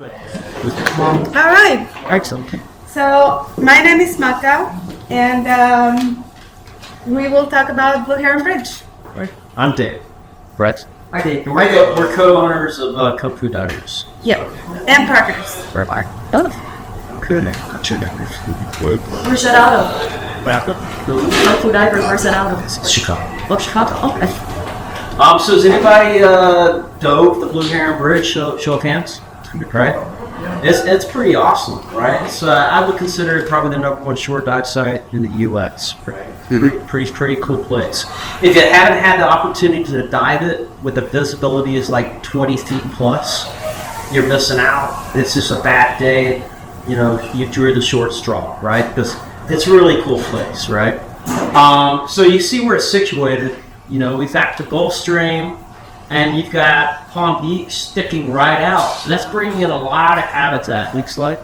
All right. Excellent. So my name is Maka, and we will talk about Blue Heron Bridge. Right. I'm Dave. Brett. Hi, Dave. We're co-owners of Cook Food Others. Yep. And partners. Where am I? Where's that out of? Welcome. Cook Food Others, where's that out of? Chicago. Oh, Chicago. Okay. So has anybody dove the Blue Heron Bridge? Show of hands. Right. It's pretty awesome, right? So I would consider it probably the number one shore dive site in the U.S. Right. Pretty cool place. If you haven't had the opportunity to dive it, with the visibility is like 20 feet plus, you're missing out. It's just a bad day. You know, you drew the short straw, right? Because it's a really cool place, right? So you see where it's situated. You know, we've got the Gulf Stream, and you've got Palm Beach sticking right out. That's bringing in a lot of habitat. Next slide.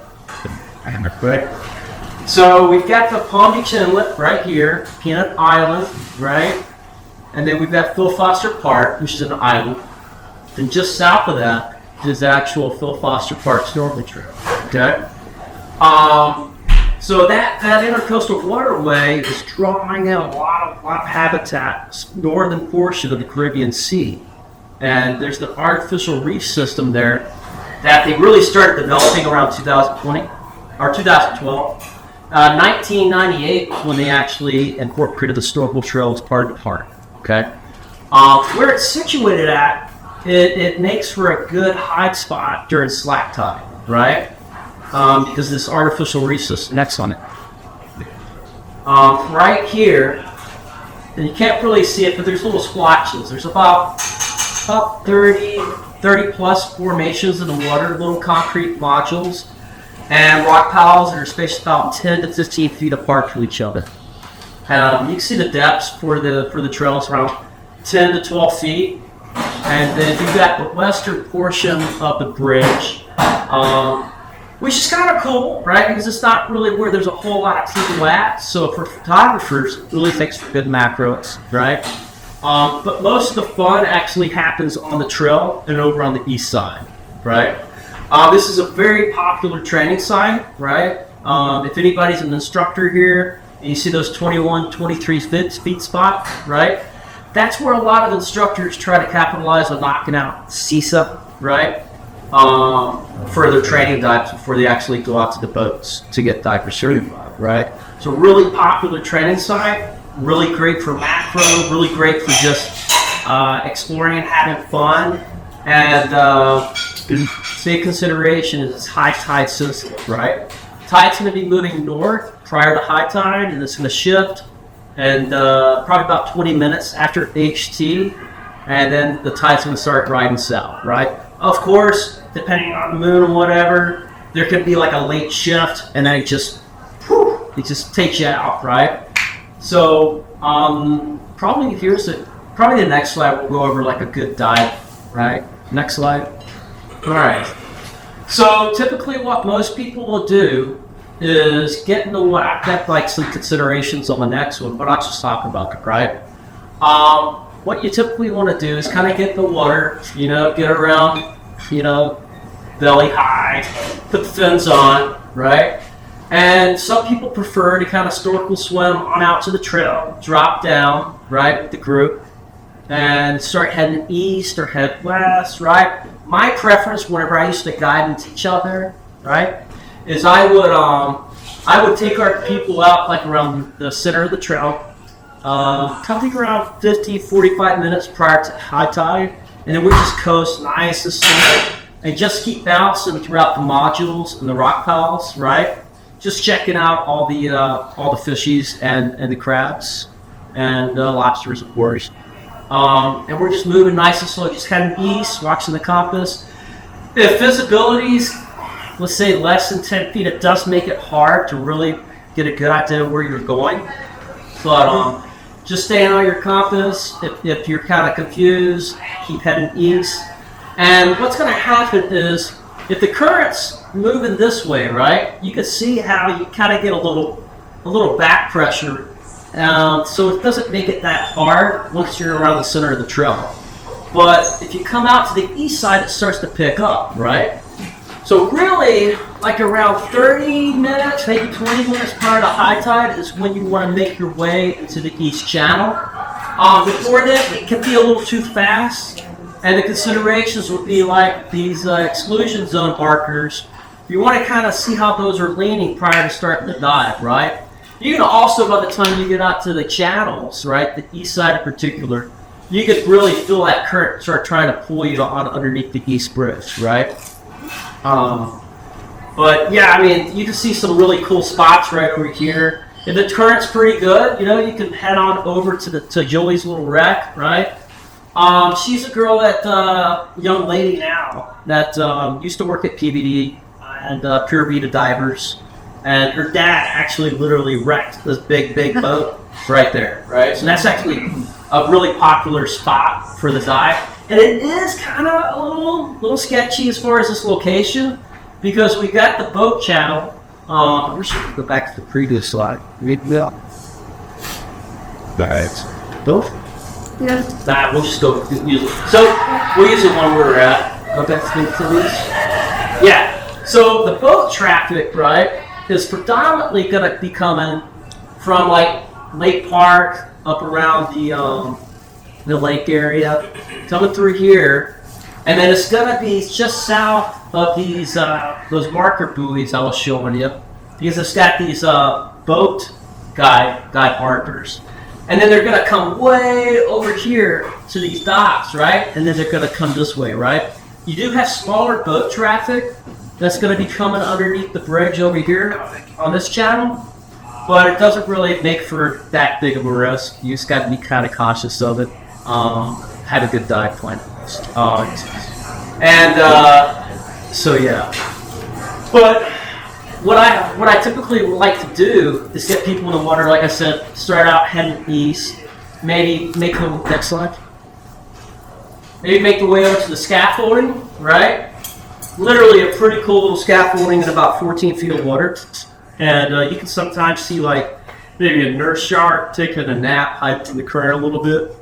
So we've got the Palm Beach Inlet right here, Peanut Island, right? And then we've got Phil Foster Park, which is an island. Then just south of that is the actual Phil Foster Park snorkeling trail. Okay. So that intercoastal waterway is drawing out a lot of habitat, northern portion of the Caribbean Sea. And there's the artificial reef system there that they really started developing around 2020 or 2012. 1998 when they actually incorporated the snorkel trail as part of the park. Okay. Where it's situated at, it makes for a good hide spot during slack tide, right? Because this artificial reef system. Next on it. Right here, and you can't really see it, but there's little splotches. There's about 30 plus formations in the water, little concrete modules, and rock piles that are spaced about 10 to 15 feet apart from each other. You can see the depths for the trails around 10 to 12 feet. And then you've got the western portion of the bridge, which is kind of cool, right? Because it's not really where there's a whole lot of people at. So for photographers, it really makes for good macros, right? But most of the fun actually happens on the trail and over on the east side, right? This is a very popular training site, right? If anybody's an instructor here, and you see those 21, 23 feet spot, right? That's where a lot of instructors try to capitalize on knocking out CISA, right? For their training dives before they actually go out to the boats to get diver certified, right? So really popular training site. Really great for macro, really great for just exploring and having fun. And big consideration is high tide system, right? Tide's going to be moving north prior to high tide, and it's going to shift. And probably about 20 minutes after HT, and then the tide's going to start riding south, right? Of course, depending on the moon and whatever, there could be like a late shift, and then it just takes you out, right? So probably the next slide we'll go over like a good dive, right? Next slide. All right. So typically what most people will do is get into what I've got like some considerations on the next one, but I'll just talk about it, right? What you typically want to do is kind of get in the water, get around, belly high, put the fins on, right? And some people prefer to kind of snorkel swim on out to the trail, drop down, right, with the group, and start heading east or head west, right? My preference whenever I used to guide and teach out there, right, is I would take our people out like around the center of the trail, probably around 45 minutes prior to high tide, and then we just coast nice and slow and just keep bouncing throughout the modules and the rock piles, right? Just checking out all the fishies and the crabs and lobsters, of course. And we're just moving nice and slow, just heading east, watching the compass. If visibility's, let's say, less than 10 feet, it does make it hard to really get a good idea of where you're going. But just staying on your compass. If you're kind of confused, keep heading east. And what's going to happen is, if the current's moving this way, right, you can see how you kind of get a little back pressure. So it doesn't make it that hard once you're around the center of the trail. But if you come out to the east side, it starts to pick up, right? So really, like around 30 minutes, maybe 20 minutes prior to high tide is when you want to make your way into the East Channel. Before that, it can be a little too fast, and the considerations would be like these exclusion zone markers. You want to kind of see how those are leaning prior to starting the dive, right? You can also, by the time you get out to the channels, right, the east side in particular, you could really feel that current start trying to pull you on underneath the East Bridge, right? But yeah, I mean, you can see some really cool spots right over here. And the current's pretty good. You know, you can head on over to Joey's little wreck, right? She's a girl that young lady now that used to work at PBD and Pure Vita Divers, and her dad actually literally wrecked this big boat right there, right? So that's actually a really popular spot for the dive, and it is kind of a little sketchy as far as this location because we got the boat channel. We should go back to the previous slide. That's Both? Yeah. Nah, we'll just go use it. So we'll use the one where we're at. Go back to these. Yeah. So the boat traffic, right, is predominantly going to be coming from like Lake Park up around the lake area, coming through here, and then it's going to be just south of these those marker buoys I was showing you, because it's got these boat guide markers. And then they're going to come way over here to these docks, right? And then they're going to come this way, right? You do have smaller boat traffic that's going to be coming underneath the bridge over here on this channel, but it doesn't really make for that big of a risk. You just got to be kind of cautious of it. Have a good dive plan. So yeah. But what I typically like to do is get people in the water, like I said, start out heading east, maybe make them, next slide, maybe make the way over to the scaffolding, right? Literally a pretty cool little scaffolding in about 14 feet of water. And you can sometimes see like maybe a nurse shark taking a nap, hiding in the current a little bit.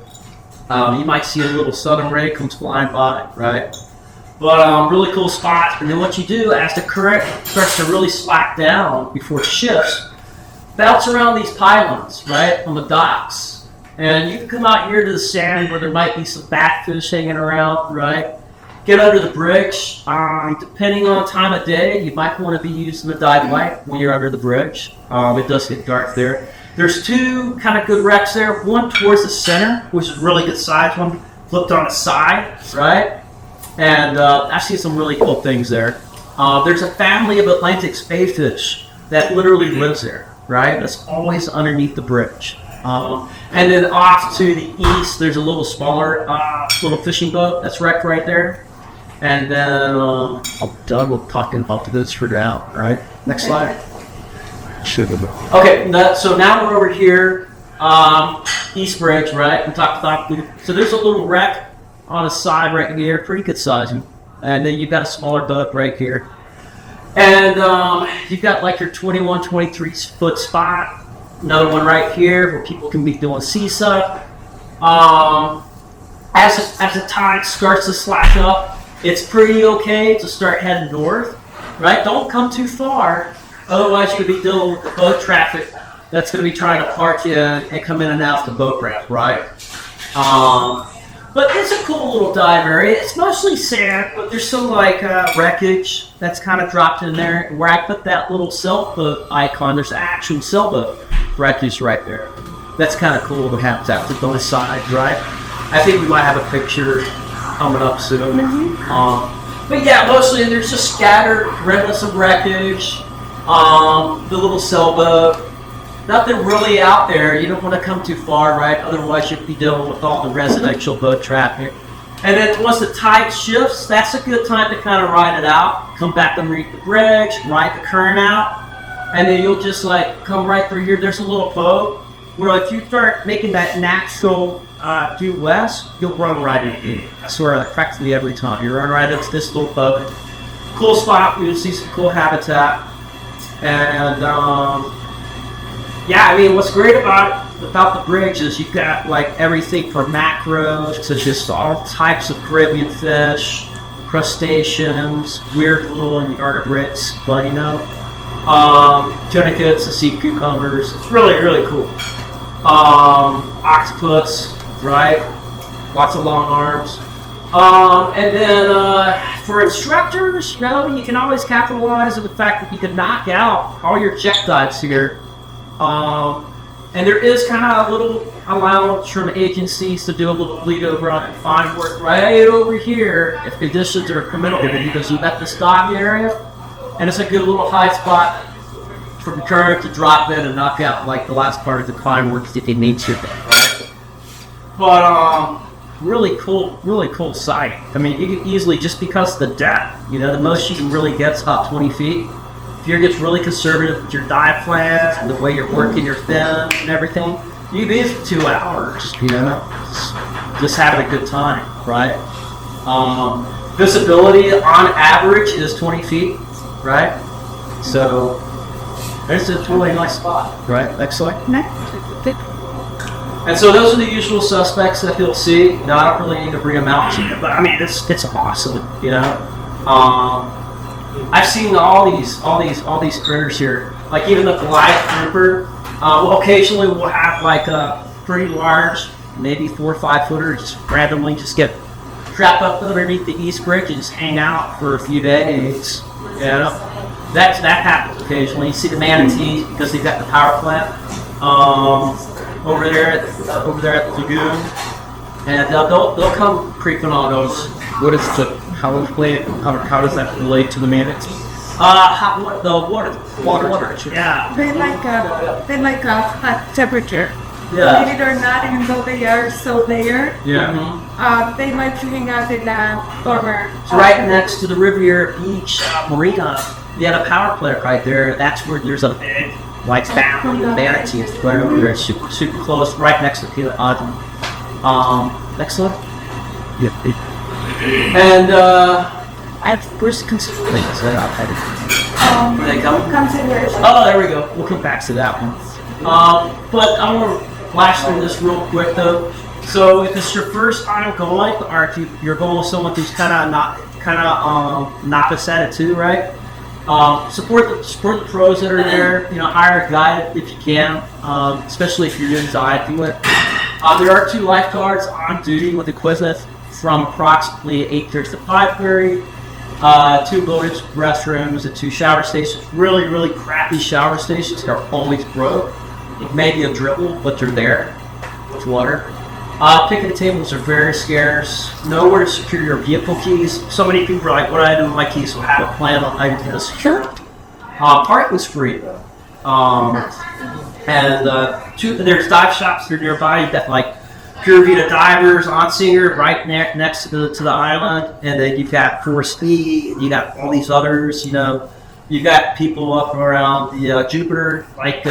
You might see a little southern ray comes flying by, right? But really cool spots. And then what you do as the current starts to really slack down before it shifts, bounce around these pylons, right, on the docks. And you can come out here to the sand where there might be some batfish hanging around, right? Get under the bridge. Depending on time of day, you might want to be using the dive light when you're under the bridge. It does get dark there. There's two kind of good wrecks there. One towards the center, which is really good size. One flipped on its side, right? And I see some really cool things there. There's a family of Atlantic spadefish that literally lives there, right? That's always underneath the bridge. And then off to the east, there's a little smaller little fishing boat that's wrecked right there. And then Doug will talk about this for now, right? Next slide. should have. Okay, so now we're over here, East Bridge, right? We talked about, so there's a little wreck on the side right here, pretty good size. And then you've got a smaller boat right here. And you've got like your 21, 23 foot spot. Another one right here where people can be doing seesaw. As the tide starts to slack up, it's pretty okay to start heading north, right? Don't come too far, otherwise you're going to be dealing with the boat traffic that's going to be trying to park you and come in and out the boat ramp, right? But it's a cool little dive area. It's mostly sand, but there's some like wreckage that's kind of dropped in there. Where I put that little sailboat icon, there's actual sailboat wreckage right there. That's kind of cool to have that to the side, right? I think we might have a picture coming up soon. But yeah, mostly there's just scattered remnants of wreckage, the little sailboat. Nothing really out there. You don't want to come too far, right? Otherwise, you'd be dealing with all the residential boat traffic. And then once the tide shifts, that's a good time to kind of ride it out. Come back underneath the bridge, ride the current out, and then you'll just like come right through here. There's a little boat where if you start making that natural due west, you'll run right into it. I swear, like practically every time. You run right into this little boat. Cool spot. You'll see some cool habitat. And yeah, I mean, what's great about the bridge is you've got like everything from macros to just all types of Caribbean fish. crustaceans, weird little invertebrates, but tunicates, the sea cucumbers. It's really, really cool. Octopus, right? Lots of long arms. And then for instructors, you can always capitalize on the fact that you can knock out all your check dives here. And there is kind of a little allowance from agencies to do a little bleed over on confined work right over here if conditions are permitted, because you've got this dock area, and it's a good little high spot for the current to drop in and knock out like the last part of the confined work if it needs to, right? But really cool site. I mean, you can easily, just because of the depth, the most you can really get is about 20 feet. If you're just really conservative with your dive plans and the way you're working your fins and everything, you can be in for 2 hours, just having a good time, right? Visibility on average is 20 feet, right? So it's a really nice spot, right? Next slide. And so those are the usual suspects that you'll see. I don't really need to bring them out to you, but I mean, it's awesome, I've seen all these critters here, like even the Goliath grouper. Occasionally we'll have like a pretty large, maybe 4 or 5 footer, just randomly just get trapped up underneath the East Bridge and just hang out for a few days. That happens occasionally. You see the manatees because they've got the power plant over there at the lagoon, and they'll come creeping on those. What is how does that relate to the manatee? The water. Yeah. They like a hot temperature. Yeah. Believe it or not, even though they are so there, Yeah. they like to hang out in the warmer. It's right next to the Riviera Beach Marina. You have a power plant right there. That's where there's a big white family of manatees right over there, super close, right next to the island. Next one. Yeah. And I have first considerations that I've had. Are they coming? Consideration. Oh, there we go. We'll come back to that one. But I want to flash through this real quick though. So if it's your first time going, or if you're going with someone who's kind of novice at it too, right? Support the pros that are there. Hire a guide if you can, especially if you're doing diving with. There are 2 lifeguards on duty with equipment from approximately 8:30 to 5:30. 2 loaded restrooms and 2 shower stations. Really, really crappy shower stations. They're always broke. It may be a dribble, but they're there with water. Picnic tables are very scarce. Nowhere to secure your vehicle keys. So many people are like, what do I do with my keys? So I have a plan on how to get a secure. Parking's free though. There's dive shops that are nearby. You've got like Pure Vita Divers, Onsinger right next to the island, and then you've got Force Speed. You got all these others. You've got people up around the Jupiter, like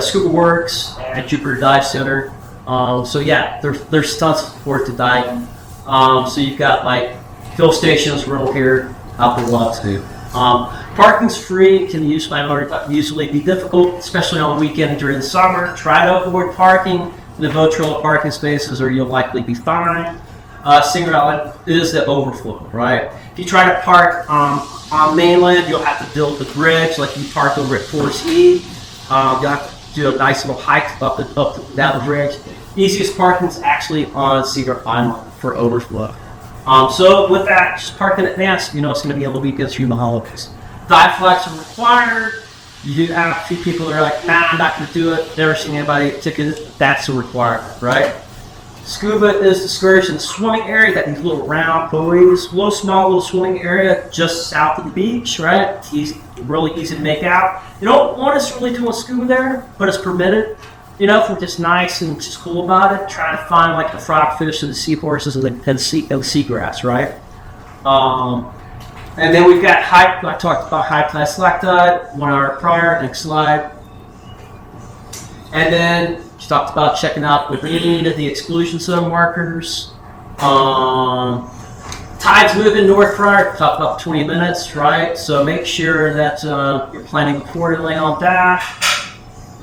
Scuba Works at Jupiter Dive Center. So yeah, there's tons of support to diving. So you've got like fill stations right here out the lot too. Parking's free. Can usually be difficult, especially on the weekend during the summer. Try to avoid parking in the virtual parking spaces, or you'll likely be fined. Singer Island is the overflow, right? If you try to park on mainland, you'll have to build the bridge like you parked over at Force E. You'll have to do a nice little hike down the bridge. Easiest parking is actually on Singer Island for overflow. So with that, just park in advance. It's going to be a little weekend through the holidays. Dive flags are required. You do have a few people that are like, nah, I'm not going to do it. Never seen anybody ticket. That's a requirement, right? Scuba is discouraged in the swimming area. Got these little round buoys, small little swimming area just south of the beach, right? It's really easy to make out. You don't want us really doing scuba there, but it's permitted. If we're just nice and just cool about it, try to find like the frogfish and the seahorses and the seagrass, right? And then we've got I talked about high tide, slack tide, 1 hour prior. Next slide. And then she talked about checking out with the exclusion zone markers. Tides moving north prior, talked about 20 minutes, right? So make sure that you're planning accordingly on that.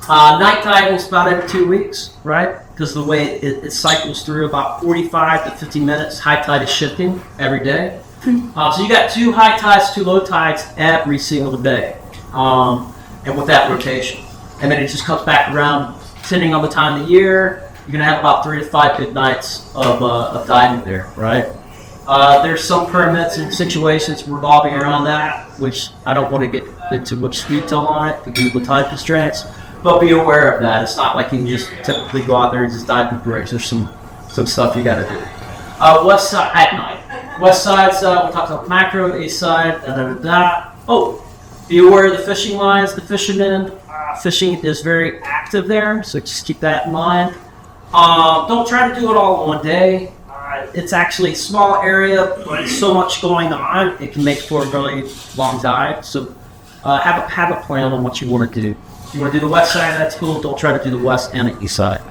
Night tide is about every 2 weeks, right? Because the way it cycles through about 45 to 50 minutes, high tide is shifting every day. So you got 2 high tides, 2 low tides every single day, and with that rotation, and then it just comes back around. Depending on the time of the year, you're gonna have about 3 to 5 good nights of diving there, right? There's some permits and situations revolving around that, which I don't want to get into much detail on it because of the time constraints. But be aware of that. It's not like you can just typically go out there and just dive for breaks. There's some stuff you got to do. West side at night. West side's we'll talk about macro. East side. Oh, be aware of the fishing lines. The fishermen fishing is very active there, so just keep that in mind. Don't try to do it all in one day. It's actually a small area, but it's so much going on, it can make for a really long dive. So have a plan on what you want to do. If you want to do the west side, that's cool. Don't try to do the west and the east side.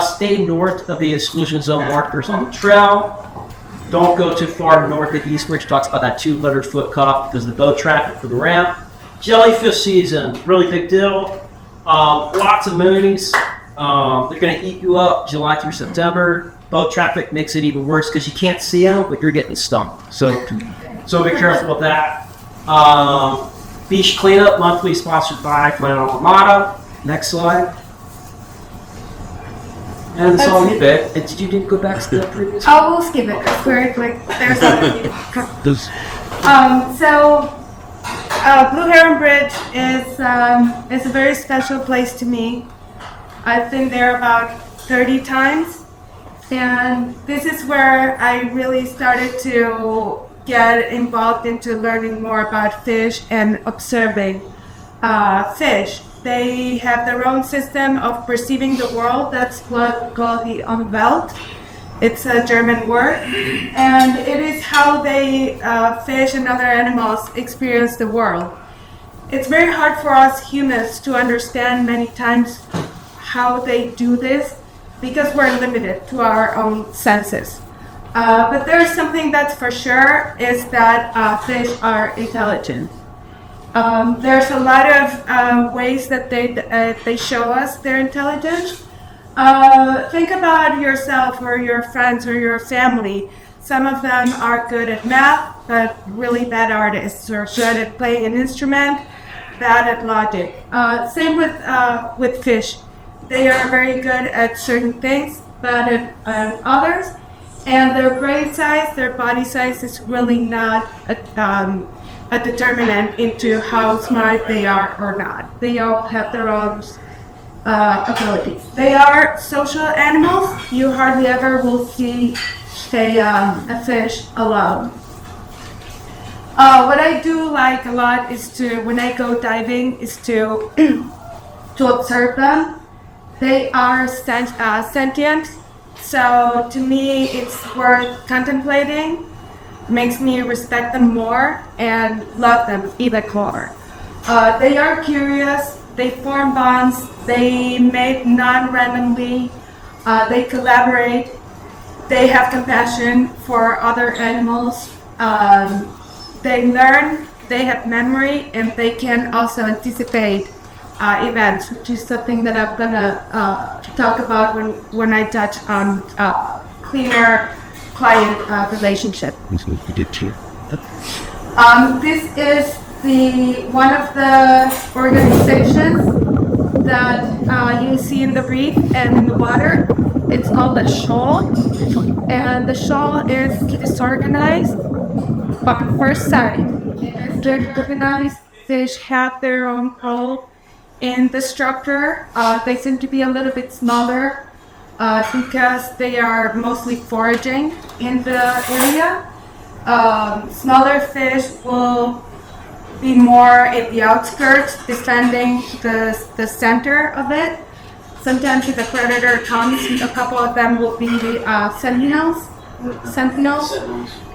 Stay north of the exclusion zone markers on the trail. Don't go too far north and east, which talks about that 200-foot cutoff because of the boat traffic for the ramp. Jellyfish season, really big deal. Lots of moonies. They're going to eat you up July through September. Boat traffic makes it even worse because you can't see them, but you're getting stung. So be careful with that. Beach cleanup, monthly, sponsored by Flannel Armada. Next slide. And that's all you bet. Did you go back to the previous one? I will skip it. It's very quick. There's Blue Heron Bridge is a very special place to me. I've been there about 30 times, and this is where I really started to get involved into learning more about fish and observing fish. They have their own system of perceiving the world. That's what called the Umwelt. It's a German word, and it is how they fish and other animals experience the world. It's very hard for us humans to understand many times how they do this because we're limited to our own senses. But there's something that's for sure is that fish are intelligent. There's a lot of ways that they show us their intelligence. Think about yourself or your friends or your family. Some of them are good at math, but really bad artists, or good at playing an instrument, bad at logic. Same with fish. They are very good at certain things, bad at others. And their brain size, their body size is really not a determinant into how smart they are or not. They all have their own abilities. They are social animals. You hardly ever will see a fish alone. What I do like a lot is when I go diving, is to observe them. They are sentient, so to me it's worth contemplating. Makes me respect them more and love them even more. They are curious, they form bonds, they mate non-randomly, they collaborate, they have compassion for other animals, they learn, they have memory, and they can also anticipate events, which is something that I'm gonna talk about when I touch on cleaner client relationship. This is one of the organizations that you see in the reef and in the water. It's called the shoal, and the shoal is disorganized but first sight. Disorganized fish have their own role in the structure. They seem to be a little bit smaller because they are mostly foraging in the area. Smaller fish will be more in the outskirts, defending the center of it. Sometimes if a predator comes, a couple of them will be sentinels,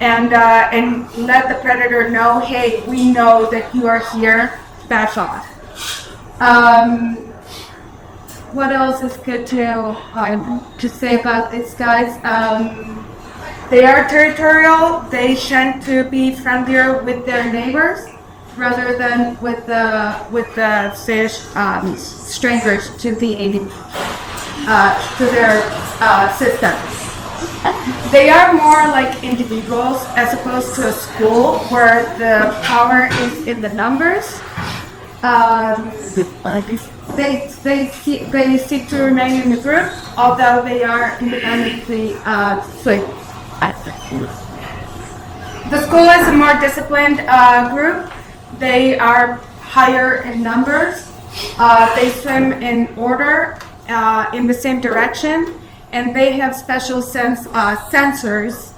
and let the predator know, hey, we know that you are here, back off. What else is good to say about these guys? They are territorial. They tend to be friendlier with their neighbors rather than with the fish, strangers to their system. They are more like individuals as opposed to a school where the power is in the numbers. They seek to remain in the group, although they are independently split. The school is a more disciplined group. They are higher in numbers. They swim in order in the same direction, and they have special sensors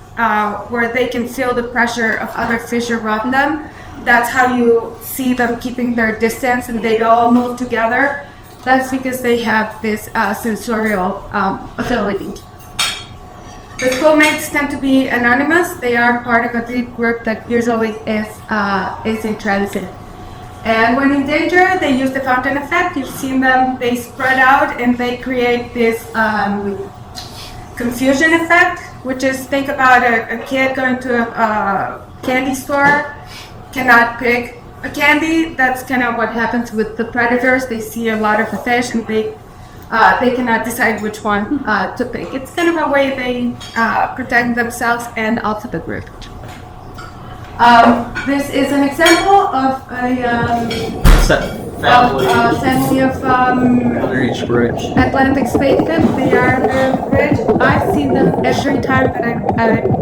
where they can feel the pressure of other fish around them. That's how you see them keeping their distance, and they all move together. That's because they have this sensorial ability. The schoolmates tend to be anonymous. They are part of a big group that usually is in transit. And when in danger, they use the fountain effect. You've seen them, they spread out and they create this confusion effect, which is, think about a kid going to a candy store, cannot pick a candy. That's kind of what happens with the predators. They see a lot of the fish and they cannot decide which one to pick. It's kind of a way they protect themselves and also the group. This is an example of a family of Underage bridge. Atlantic Spacemen. They are the bridge. I see them every time that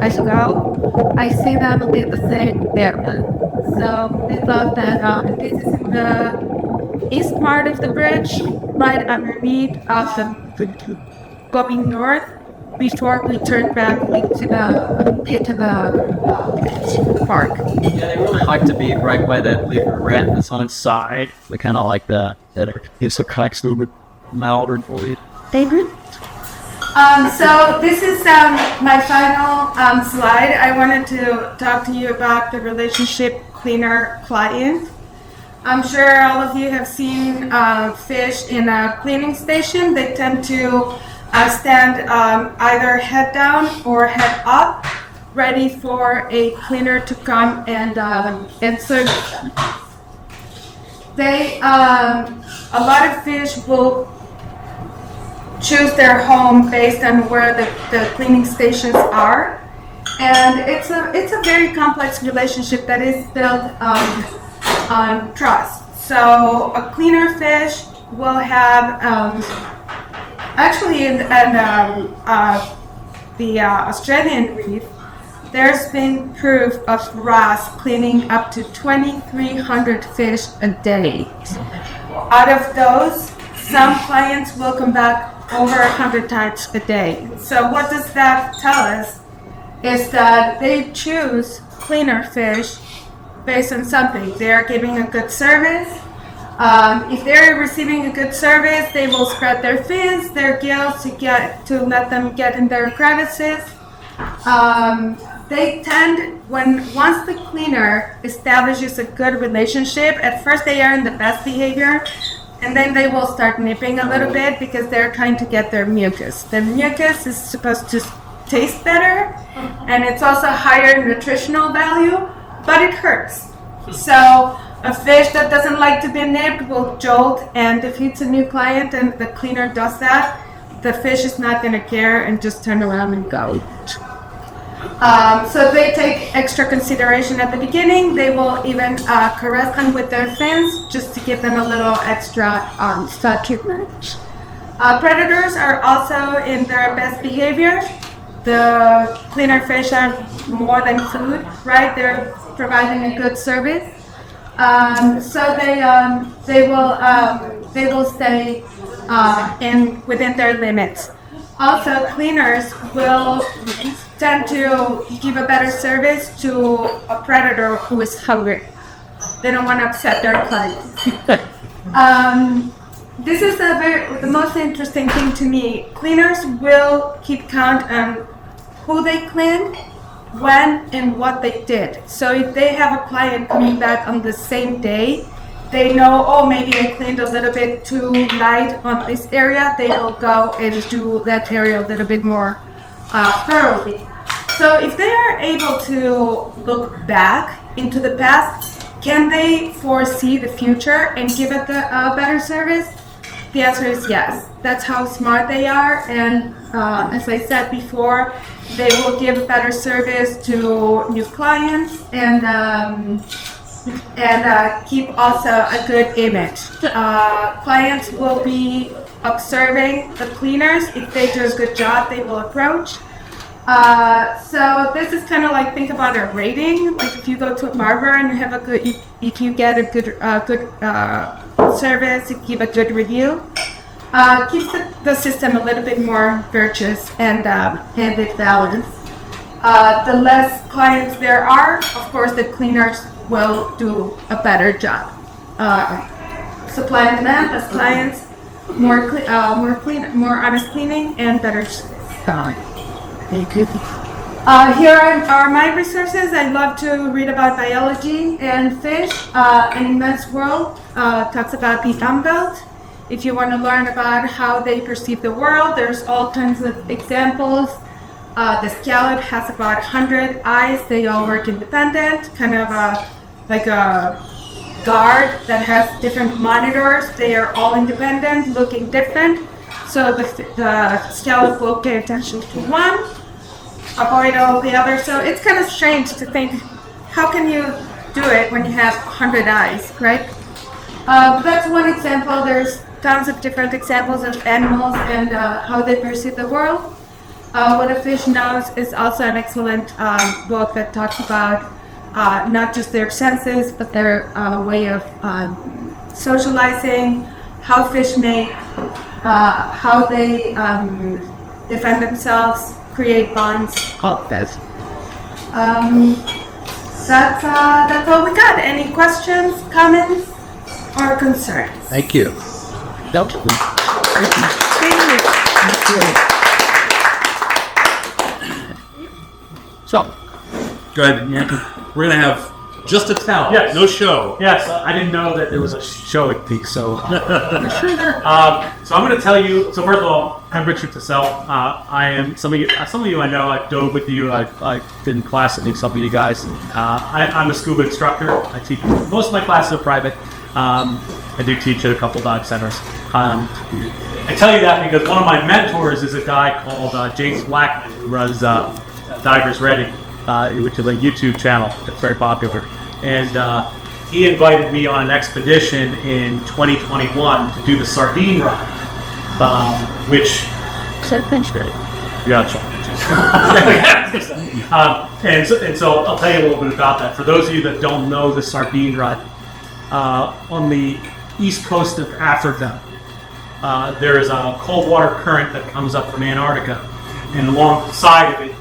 I go. I see them in the same area. So I thought that this is in the east part of the bridge, right underneath of the going north before we turn back into the park. Yeah, they really like to be right by that liver rat that's on its side. They kind of like that. It's a kind of milder for you. David? So this is my final slide. I wanted to talk to you about the relationship cleaner-client. I'm sure all of you have seen fish in a cleaning station. They tend to stand either head down or head up, ready for a cleaner to come and serve. A lot of fish will choose their home based on where the cleaning stations are, and it's a very complex relationship that is built on trust. So a cleaner fish will have actually in the Australian reef, there's been proof of wrasse cleaning up to 2,300 fish a day. Out of those, some clients will come back over 100 times a day. So what does that tell us? Is that they choose cleaner fish based on something. They are giving a good service. If they're receiving a good service, they will spread their fins, their gills to let them get in their crevices. They tend, once the cleaner establishes a good relationship, at first they are in the best behavior, and then they will start nipping a little bit because they're trying to get their mucus. The mucus is supposed to taste better, and it's also higher nutritional value, but it hurts. So a fish that doesn't like to be nipped will jolt, and if it's a new client and the cleaner does that, the fish is not going to care and just turn around and go. So they take extra consideration at the beginning. They will even caress them with their fins just to give them a little extra treatment. Predators are also in their best behavior. The cleaner fish are more than food, right? They're providing a good service. So they will stay within their limits. Also, cleaners will tend to give a better service to a predator who is hungry. They don't want to upset their clients. This is the most interesting thing to me. Cleaners will keep count on who they cleaned, when and what they did. So if they have a client coming back on the same day, they know, oh, maybe I cleaned a little bit too light on this area, they will go and do that area a little bit more thoroughly. So if they are able to look back into the past, can they foresee the future and give it a better service? The answer is yes. That's how smart they are, and as I said before, they will give better service to new clients and keep also a good image. Clients will be observing the cleaners. If they do a good job, they will approach. So this is kind of like, think about a rating. Like if you go to a barber and you have if you get a good service, you give a good review, keeps the system a little bit more virtuous and it balanced. The less clients there are, of course, the cleaners will do a better job. Supply and demand, less clients, more honest cleaning, and better service. Here are my resources. I love to read about biology and fish. An Immense World talks about the Umbelt. If you want to learn about how they perceive the world, there's all kinds of examples. The scallop has about 100 eyes. They all work independent, kind of like a guard that has different monitors. They are all independent, looking different. So the scallop will pay attention to one, avoid all the others. So it's kind of strange to think, how can you do it when you have 100 eyes, right? That's one example. There's tons of different examples of animals and how they perceive the world. What a Fish Knows is also an excellent book that talks about not just their senses, but their way of socializing, how fish mate, how they defend themselves, create bonds. That's all we got. Any questions, comments, or concerns? Thank you. So, Go ahead. We're going to have just a tell. Yes. No show. Yes, I didn't know that there was a show at Peak, so. So I'm going to tell you. So first of all, I'm Richard Tassell. I am some of you I know. I've dove with you. I've been in class with some of you guys. I'm a scuba instructor. I teach most of my classes are private. I do teach at a couple dive centers. I tell you that because one of my mentors is a guy called James Blackman, who runs Divers Ready, which is a YouTube channel that's very popular. And he invited me on an expedition in 2021 to do the sardine ride, which... Gotcha. And so I'll tell you a little bit about that. For those of you that don't know the sardine ride, on the east coast of Africa, there is a cold water current that comes up from Antarctica, and alongside of it,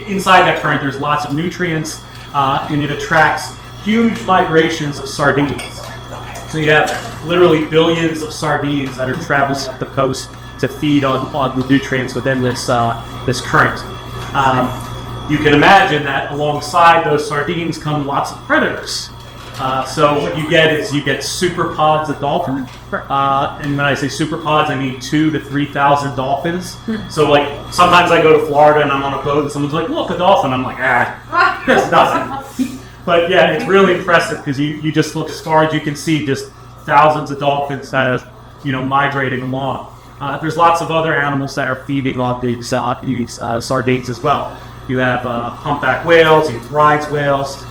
inside that current, there's lots of nutrients, and it attracts huge migrations of sardines. So you have literally billions of sardines that are traveling up the coast to feed on the nutrients within this current. You can imagine that alongside those sardines come lots of predators. So what you get is super pods of dolphins, and when I say super pods, I mean 2,000 to 3,000 dolphins. So like sometimes I go to Florida and I'm on a boat and someone's like, "Look, a dolphin." I'm like, there's nothing. But yeah, it's really impressive because you just look as far as you can see, just thousands of dolphins that are migrating along. There's lots of other animals that are feeding on these sardines as well. You have humpback whales, you have Rhine's whales.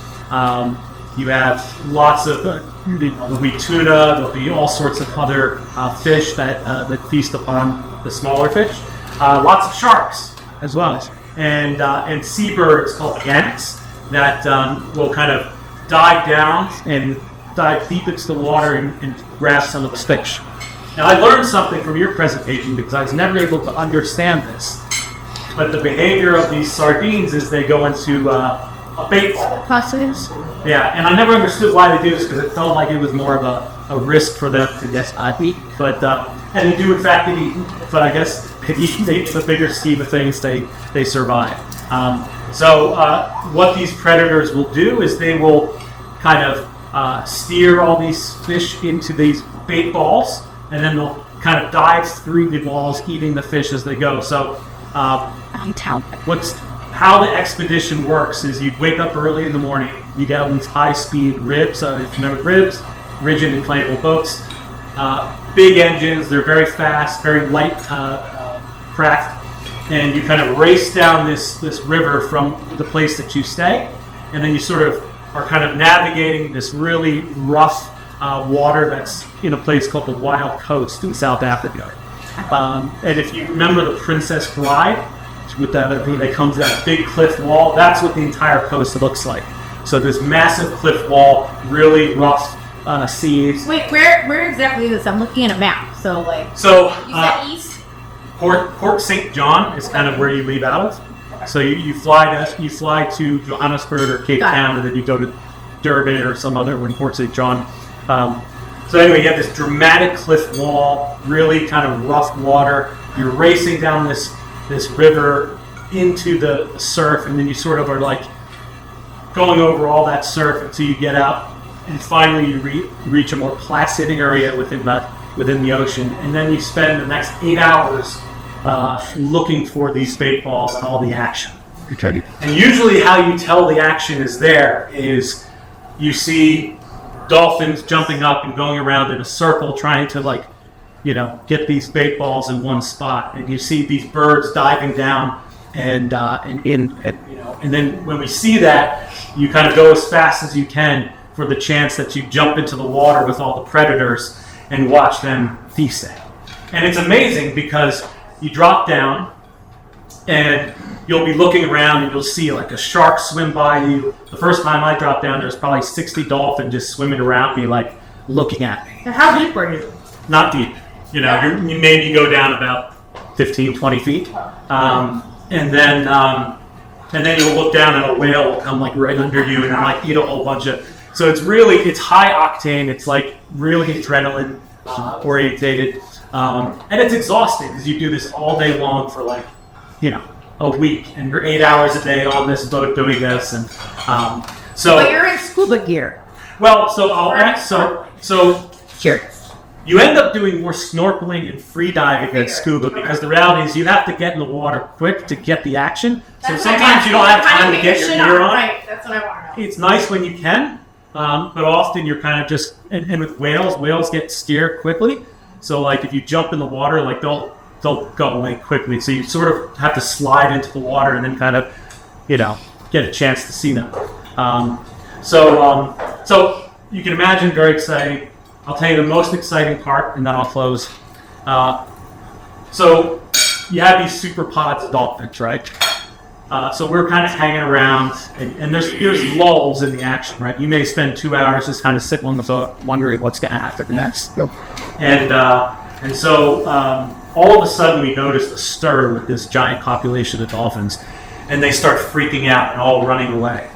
You have lots of, there'll be tuna, there'll be all sorts of other fish that feast upon the smaller fish. Lots of sharks as well. And seabirds called gannets that will kind of dive down and dive deep into the water and grasp some of the fish. Now I learned something from your presentation because I was never able to understand this. But the behavior of these sardines is they go into a bait ball. Yeah, and I never understood why they do this because it felt like it was more of a risk for them to get eat. But and they do in fact get eaten. But I guess the bigger scheme of things, they survive. So what these predators will do is they will kind of steer all these fish into these bait balls, and then they'll kind of dive through the balls, eating the fish as they go. So how the expedition works is you wake up early in the morning, you get on these high-speed ribs, if you remember ribs, rigid inflatable boats, big engines, they're very fast, very light craft, and you kind of race down this river from the place that you stay, and then you sort of are kind of navigating this really rough water that's in a place called the Wild Coast in South Africa. And if you remember the Princess Bride, with that comes that big cliff wall, that's what the entire coast looks like. So this massive cliff wall, really rough seas. Wait, where exactly is this? I'm looking at a map. So like, So you said east. Port St. John is kind of where you leave out of. So you fly to Johannesburg or Cape Got it. Town, and then you go to Durban or some other one, Port St. John. So anyway, you have this dramatic cliff wall, really kind of rough water. You're racing down this river into the surf, and then you sort of are like going over all that surf until you get out, and finally you reach a more placid area within the ocean, and then you spend the next 8 hours looking for these spadeballs and all the action. Okay. And usually how you tell the action is there is you see dolphins jumping up and going around in a circle trying to get these spadeballs in one spot, and you see these birds diving down and then when we see that, you kind of go as fast as you can for the chance that you jump into the water with all the predators and watch them feasting. And it's amazing because you drop down and you'll be looking around and you'll see like a shark swim by you. The first time I dropped down, there's probably 60 dolphins just swimming around me, like looking at me. And how deep are you? Not deep. You maybe go down about 15, 20 feet. And then you'll look down and a whale will come like right under you and like eat a whole bunch of. So it's high octane. It's like really adrenaline orientated, and it's exhausting because you do this all day long for a week, and you're 8 hours a day on this boat doing this, and so. But you're in scuba gear. Well, so Sure. you end up doing more snorkeling and free diving than scuba because the reality is you have to get in the water quick to get the action. So sometimes you don't have time to get your gear on. Right, that's what I want to know. It's nice when you can, but often you're kind of just, and with whales get scared quickly. So like if you jump in the water, like they'll go away quickly. So you sort of have to slide into the water and then kind of, get a chance to see them. So you can imagine, very exciting. I'll tell you the most exciting part, and then I'll close. So you have these super pods of dolphins, right? So we're kind of hanging around, and there's lulls in the action, right? You may spend 2 hours just kind of sitting on the boat, wondering what's going to happen next. And so all of a sudden we notice a stir with this giant population of dolphins, and they start freaking out and all running away.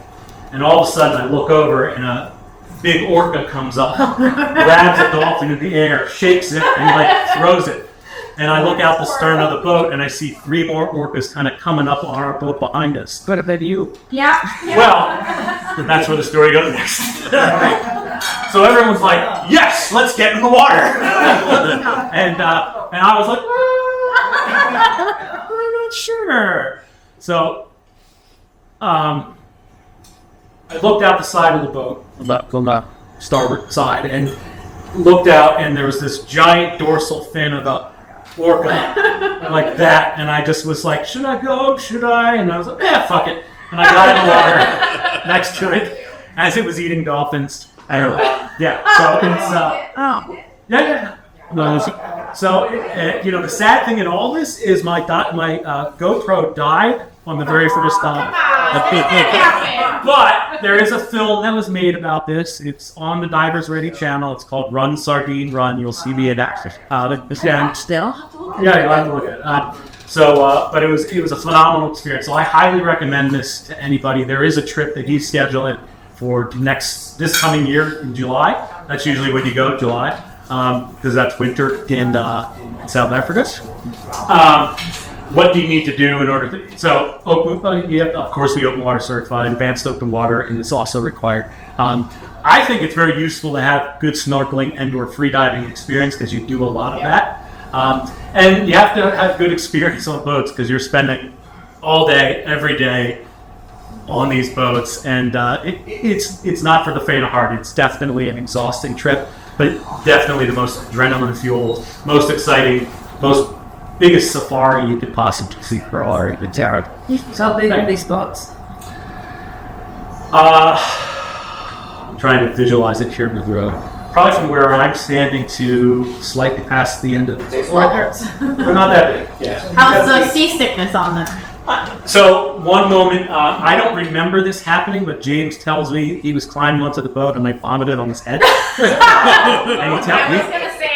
And all of a sudden I look over, and a big orca comes up, grabs a dolphin in the air, shakes it, and throws it. And I look out the stern of the boat, and I see 3 more orcas kind of coming up on our boat behind us. But if you. Yeah. Well, that's where the story goes next. So everyone's like, "Yes, let's get in the water." and I was like, "I'm not sure." So, I looked out the side of the boat, on the starboard side, and looked out, and there was this giant dorsal fin of a orca like that, and I just was like, should I go? Should I? And I was like, fuck it. And I got in the water next to it as it was eating dolphins. Yeah. So it's So the sad thing in all this is my GoPro died on the very first time. But there is a film that was made about this. It's on the Divers Ready channel. It's called Run Sardine Run. You'll see me in action. Still? Yeah, you'll have to look at it. But it was a phenomenal experience. So I highly recommend this to anybody. There is a trip that he's scheduling for this coming year in July. That's usually when you go, July, because that's winter in South Africa. What do you need to do in order to? So, of course, we open water certified, advanced open water, and it's also required. I think it's very useful to have good snorkeling and/or free diving experience because you do a lot of that. And you have to have good experience on boats because you're spending all day, every day on these boats, and it's not for the faint of heart. It's definitely an exhausting trip, but definitely the most adrenaline fueled, most exciting, most biggest safari you could possibly see for our entire. How big are these boats? I'm trying to visualize it here with the road. Probably from where I'm standing to slightly past the end of the table. They're not that big. Yeah. How's the seasickness on them? So one moment, I don't remember this happening, but James tells me he was climbing onto the boat and I vomited on his head. And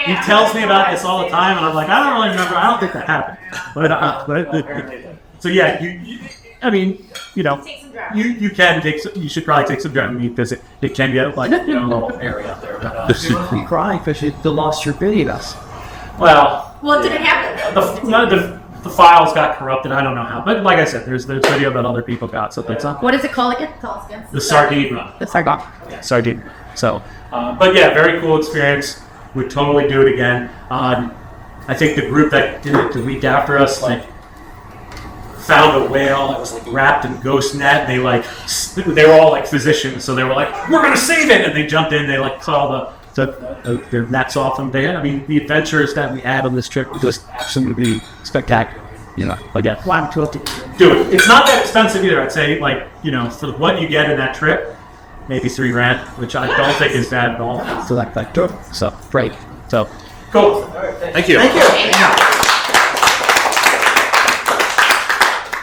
he tells me about this all the time, and I'm like, I don't really remember. I don't think that happened. So yeah, I mean, you know, you can take. You should probably take some driving because it can get like a little area out there. But, Crying because you lost your videos. well, What did it happen? the files got corrupted. I don't know how, but like I said, there's video that other people got. So that's What is it called again? Tell us again. the Sardine Run. The Sargon. Yeah, Sardine. So, but yeah, very cool experience. Would totally do it again. I think the group that did it the week after us, like, found a whale that was like wrapped in ghost net. And they were all like physicians, so they were like, "We're gonna save it!" And they jumped in. They like cut all their nets off them. I mean, the adventures that we had on this trip were just absolutely spectacular. You know, like yeah, do it. It's not that expensive either. I'd say, like, you know, for what you get in that trip, maybe $3,000, which I don't think is bad at all. So so great. So Cool. Thank you.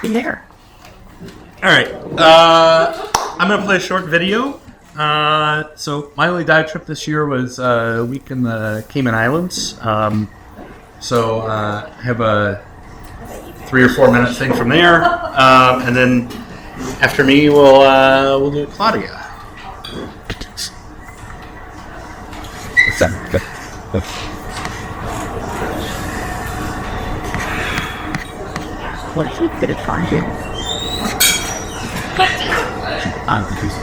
In there. All right. I'm going to play a short video. So my only dive trip this year was a week in the Cayman Islands. So I have a 3 or 4 minute thing from there. And then after me, we'll do Claudia. what's that? Good. What is he good at finding? I'm confused.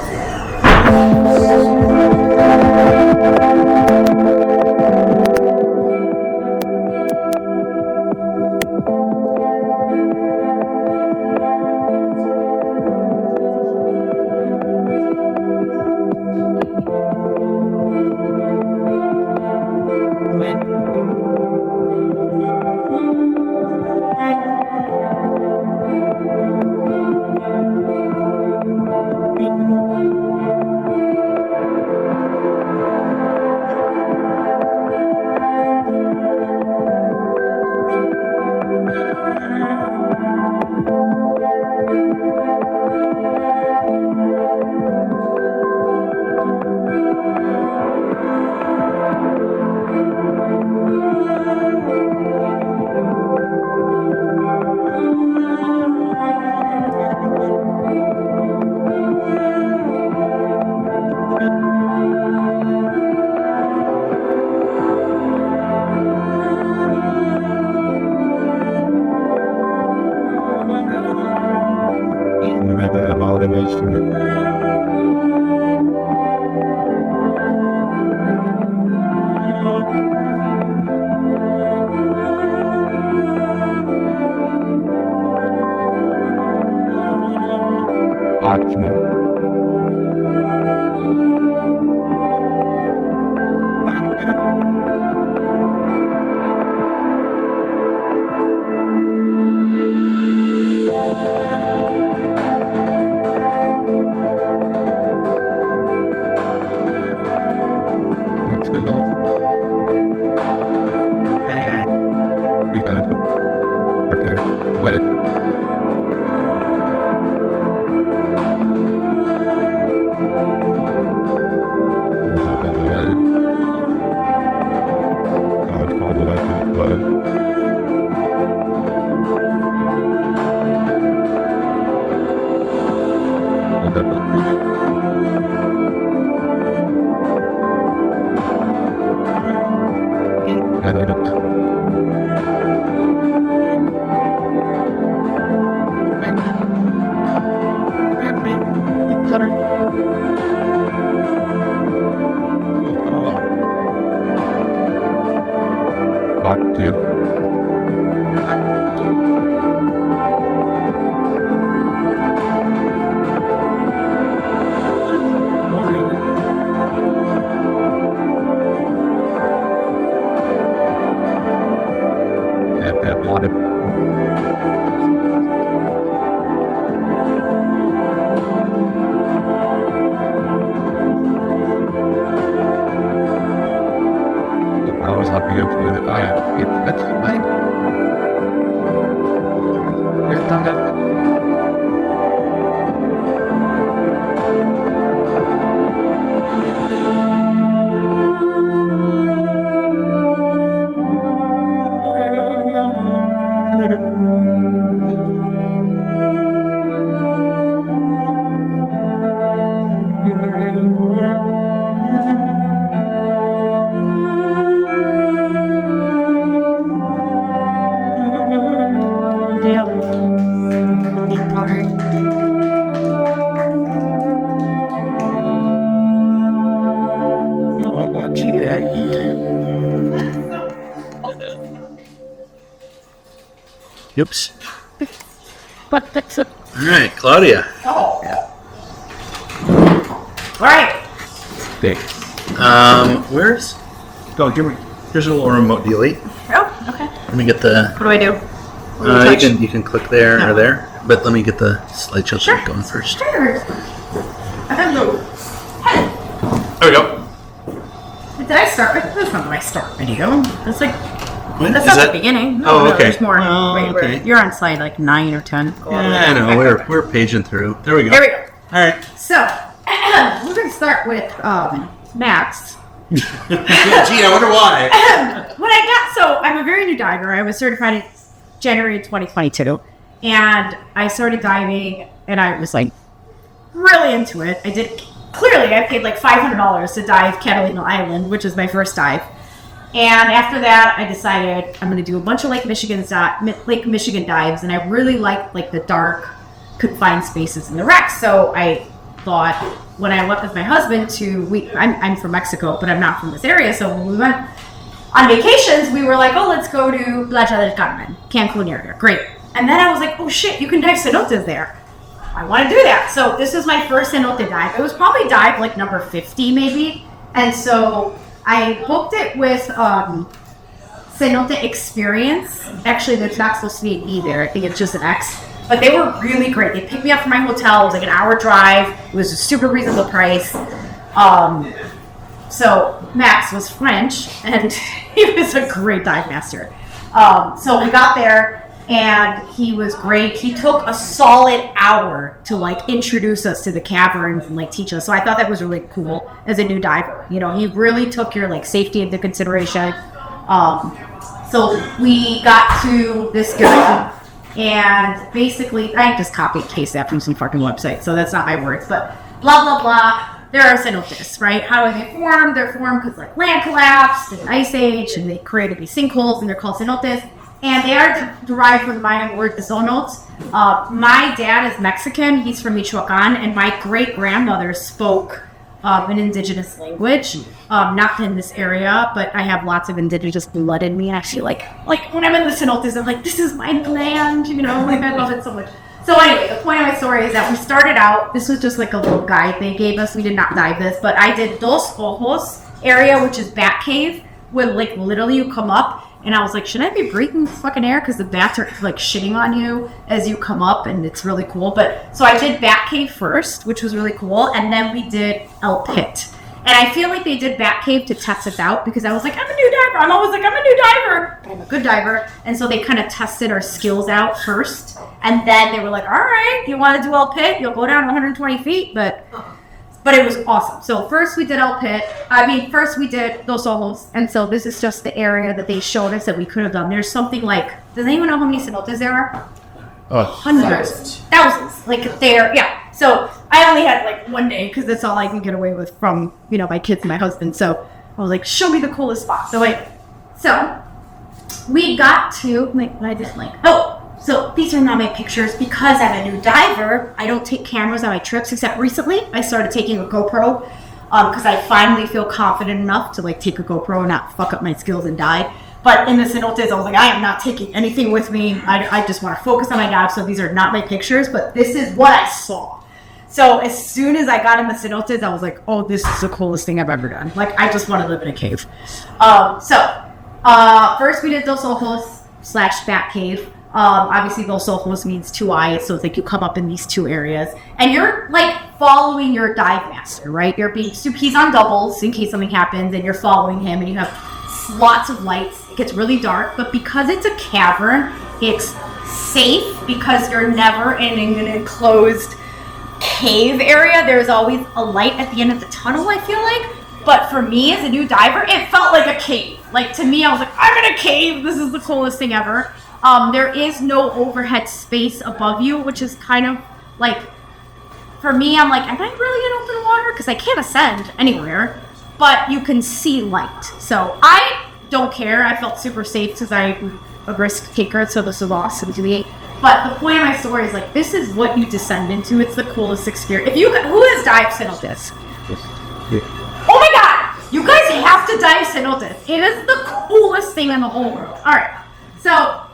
helping you with it. That's fine. There's done that. Oops. But that's a. All right, Claudia. All right. Where's? Go. Give me. Here's a little remote delete. Oh, okay. Let me get the. What do I do? You can click there or there, but let me get the slideshow Sure. going first. Sure. I have no. There we go. Did I start with? That's not my start video. That's like. What? That's Is not that- the beginning. Oh, No, okay. There's more. Oh, Wait, okay. you're on slide like 9 or 10. Yeah, I know. We're paging through. There we go. There we go. All right. So, we're going to start with Max. Gee, I wonder why. I'm a very new diver. I was certified in January 2022. And I started diving, and I was like really into it. I paid like $500 to dive Catalina Island, which is my first dive. And after that, I decided I'm going to do a bunch of Lake Michigan dives, and I really liked like the dark, confined spaces in the wrecks. So I thought when I went with my husband I'm from Mexico, but I'm not from this area. So when we went on vacations, we were like, oh, let's go to Playa del Carmen, Cancun area. Great. And then I was like, oh shit, you can dive cenotes there. I want to do that. So this is my first cenote dive. It was probably dive like number 50 maybe. And so I booked it with Cenote Experience. Actually, there's not supposed to be an E there. I think it's just an X. But they were really great. They picked me up from my hotel. It was like an hour drive. It was a super reasonable price. So Max was French, and he was a great dive master. So we got there, and he was great. He took a solid hour to like introduce us to the caverns and like teach us. So I thought that was really cool as a new diver. You know, he really took your like safety into consideration. So we got to this guy, and basically I just copy and paste that from some fucking website. So that's not my words, but blah blah blah. There are cenotes, right? How are they formed? They're formed because like land collapsed and ice age, and they created these sinkholes, and they're called cenotes. And they are derived from the Mayan word zonos. My dad is Mexican. He's from Michoacan, and my great-grandmother spoke an indigenous language. Not in this area, but I have lots of indigenous blood in me. And I feel like when I'm in the cenotes, I'm like, this is my land, you know? Like, I love it so much. So anyway, the point of my story is that we started out, this was just like a little guide they gave us. We did not dive this, but I did Dos Ojos area, which is bat cave, where like literally you come up. And I was like, should I be breathing fucking air? Because the bats are like shitting on you as you come up, and it's really cool. But so I did Bat Cave first, which was really cool. And then we did El Pit. And I feel like they did Bat Cave to test us out because I was like, I'm a new diver. I'm always like, I'm a new diver. But I'm a good diver. And so they kind of tested our skills out first. And then they were like, all right, you want to do El Pit? You'll go down 120 feet. But it was awesome. So first we did first we did Dos Ojos. And so this is just the area that they showed us that we could have done. There's something like, does anyone know how many cenotes there are? Hundreds. Thousands. Like yeah. So I only had like one day because that's all I can get away with from, my kids and my husband. So I was like, show me the coolest spot. So we got to, so these are not my pictures because I'm a new diver. I don't take cameras on my trips, except recently I started taking a GoPro because I finally feel confident enough to like take a GoPro and not fuck up my skills and die. But in the cenotes, I was like, I am not taking anything with me. I just want to focus on my dive. So these are not my pictures, but this is what I saw. So as soon as I got in the cenotes, I was like, oh, this is the coolest thing I've ever done. Like, I just want to live in a cave. First we did Dos Ojos / Bat Cave. Obviously Dos Ojos means 2 eyes, so it's like you come up in these 2 areas and you're like following your dive master, right? He's on doubles in case something happens and you're following him, and you have lots of lights. It gets really dark, but because it's a cavern, it's safe because you're never in an enclosed cave area. There's always a light at the end of the tunnel, I feel like. But for me as a new diver, it felt like a cave. Like to me, I was like, I'm in a cave. This is the coolest thing ever. There is no overhead space above you, which is kind of like, for me, I'm like, am I really in open water? Because I can't ascend anywhere, but you can see light. So I don't care. I felt super safe because I'm a risk taker, so this was awesome to me. But the point of my story is like, this is what you descend into. It's the coolest experience. If you, who has dived Cenotes? Oh my god! You guys have to dive Cenotes. It is the coolest thing in the whole world. Alright, so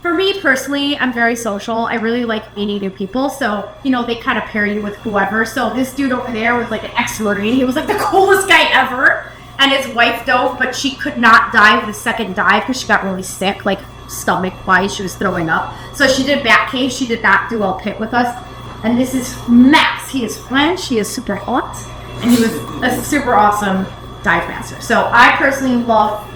for me personally, I'm very social. I really like meeting new people. So, you know, they kind of pair you with whoever. So this dude over there was like an ex-Marine. He was like the coolest guy ever. And his wife dove, but she could not dive the second dive because she got really sick, like stomach-wise. She was throwing up. So she did back cave. She did not do El Pit with us. And this is Max. He is French. He is super hot. And he was a super awesome dive master. So I personally love,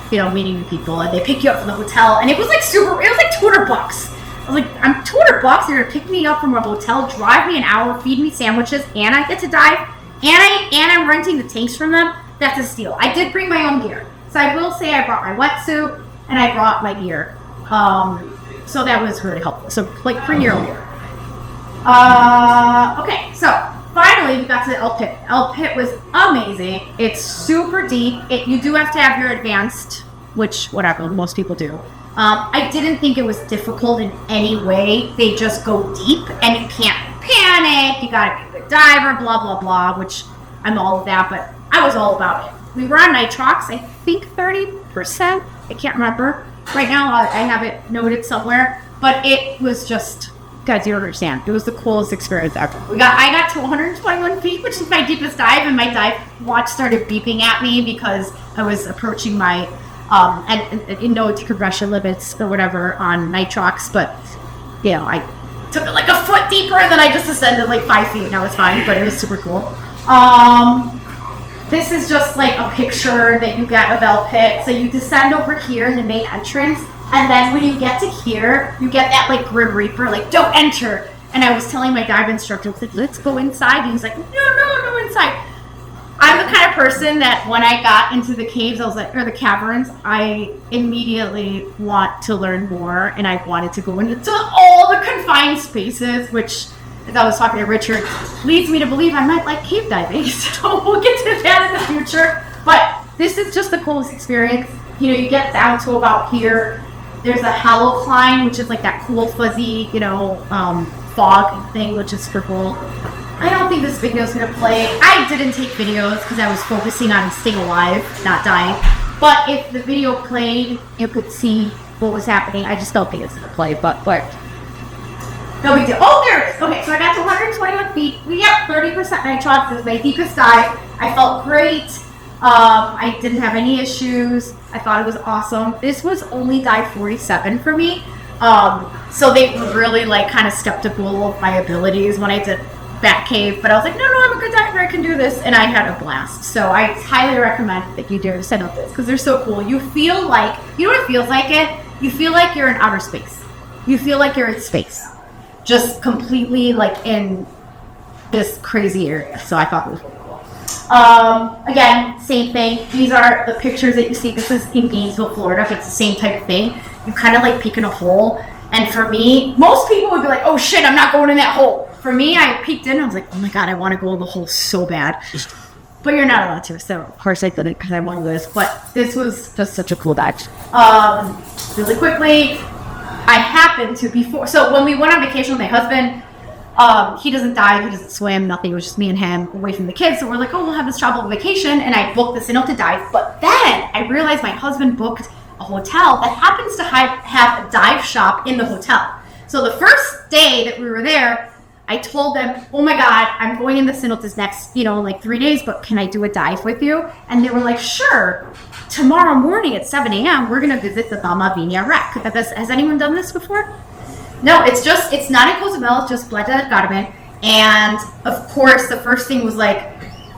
you know, meeting new people, and they pick you up from the hotel, and it was like it was like $200. I was like, I'm $200. They're gonna pick me up from a hotel, drive me an hour, feed me sandwiches, and I get to dive, and I'm renting the tanks from them. That's a steal. I did bring my own gear, so I will say I brought my wetsuit and I brought my gear. So that was really helpful. So like, bring your own gear. Okay, so. Finally, we got to the El Pit. El Pit was amazing. It's super deep. You do have to have your advanced, which, whatever, most people do. I didn't think it was difficult in any way. They just go deep, and you can't panic. You gotta be a good diver, blah, blah, blah, which I'm all of that, but I was all about it. We were on nitrox, I think 30%. I can't remember. Right now, I have it noted somewhere, but it was just... Guys, you don't understand. It was the coolest experience ever. I got to 121 feet, which is my deepest dive, and my dive watch started beeping at me because I was approaching my, decompression limits or whatever on nitrox, but, you know, I took it like a foot deeper, and then I just ascended like 5 feet, and I was fine, but it was super cool. This is just like a picture that you get of El Pit. So you descend over here in the main entrance, and then when you get to here, you get that like Grim Reaper, like, don't enter. And I was telling my dive instructor, I was like, let's go inside. And he's like, no inside. I'm the kind of person that when I got into the caves, I was like, or the caverns, I immediately want to learn more. And I wanted to go into all the confined spaces, which, as I was talking to Richard, leads me to believe I might like cave diving. So we'll get to that in the future. But this is just the coolest experience. You know, you get down to about here. There's a halocline, which is like that cool fuzzy, fog thing, which is super cool. I don't think this video is going to play. I didn't take videos because I was focusing on staying alive, not dying. But if the video played, you could see what was happening. I just don't think it's going to play, but no big deal. Oh, there it is. Okay, so I got to 121 feet. We got 30% nitrox. This was my deepest dive. I felt great. I didn't have any issues. I thought it was awesome. This was only dive 47 for me. So they were really like kind of skeptical of my abilities when I did back cave. But I was like, no, I'm a good diver. I can do this. And I had a blast. So I highly recommend that you do send out this because they're so cool. You feel like, you know what it feels like You feel like you're in outer space. You feel like you're in space. Just completely like in this crazy area. So I thought it was really cool. Again, same thing. These are the pictures that you see. This is in Gainesville, Florida. It's the same type of thing. You kind of like peek in a hole. And for me, most people would be like, oh shit, I'm not going in that hole. For me, I peeked in. I was like, oh my God, I want to go in the hole so bad. But you're not allowed to. So of course I didn't because I wanted this. But this was just such a cool dive. Really quickly, I happened to before. So when we went on vacation with my husband, he doesn't dive, he doesn't swim, nothing. It was just me and him away from the kids. So we're like, oh, we'll have this travel vacation. And I booked this to dive. But then I realized my husband booked a hotel that happens to have a dive shop in the hotel. So the first day that we were there, I told them, oh my God, I'm going in the cenotes next, 3 days, but can I do a dive with you? And they were like, sure. Tomorrow morning at 7 a.m., we're going to visit the Dama Viña wreck. Has anyone done this before? No, it's not in Cozumel, it's just Playa del Carmen. And of course, the first thing was like,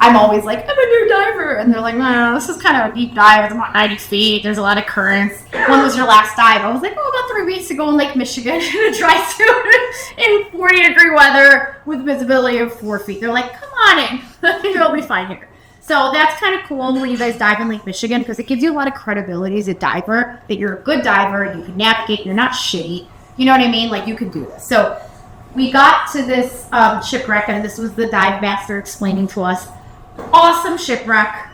I'm always like, I'm a new diver. And they're like, no, this is kind of a deep dive. It's about 90 feet. There's a lot of currents. When was your last dive? I was like, oh, about 3 weeks ago in Lake Michigan in a dry suit in 40-degree weather with visibility of 4 feet. They're like, come on in. You'll be fine here. So that's kind of cool when you guys dive in Lake Michigan because it gives you a lot of credibility as a diver that you're a good diver, you can navigate, you're not shitty. You know what I mean? Like, you can do this. So we got to this shipwreck, and this was the dive master explaining to us. Awesome shipwreck.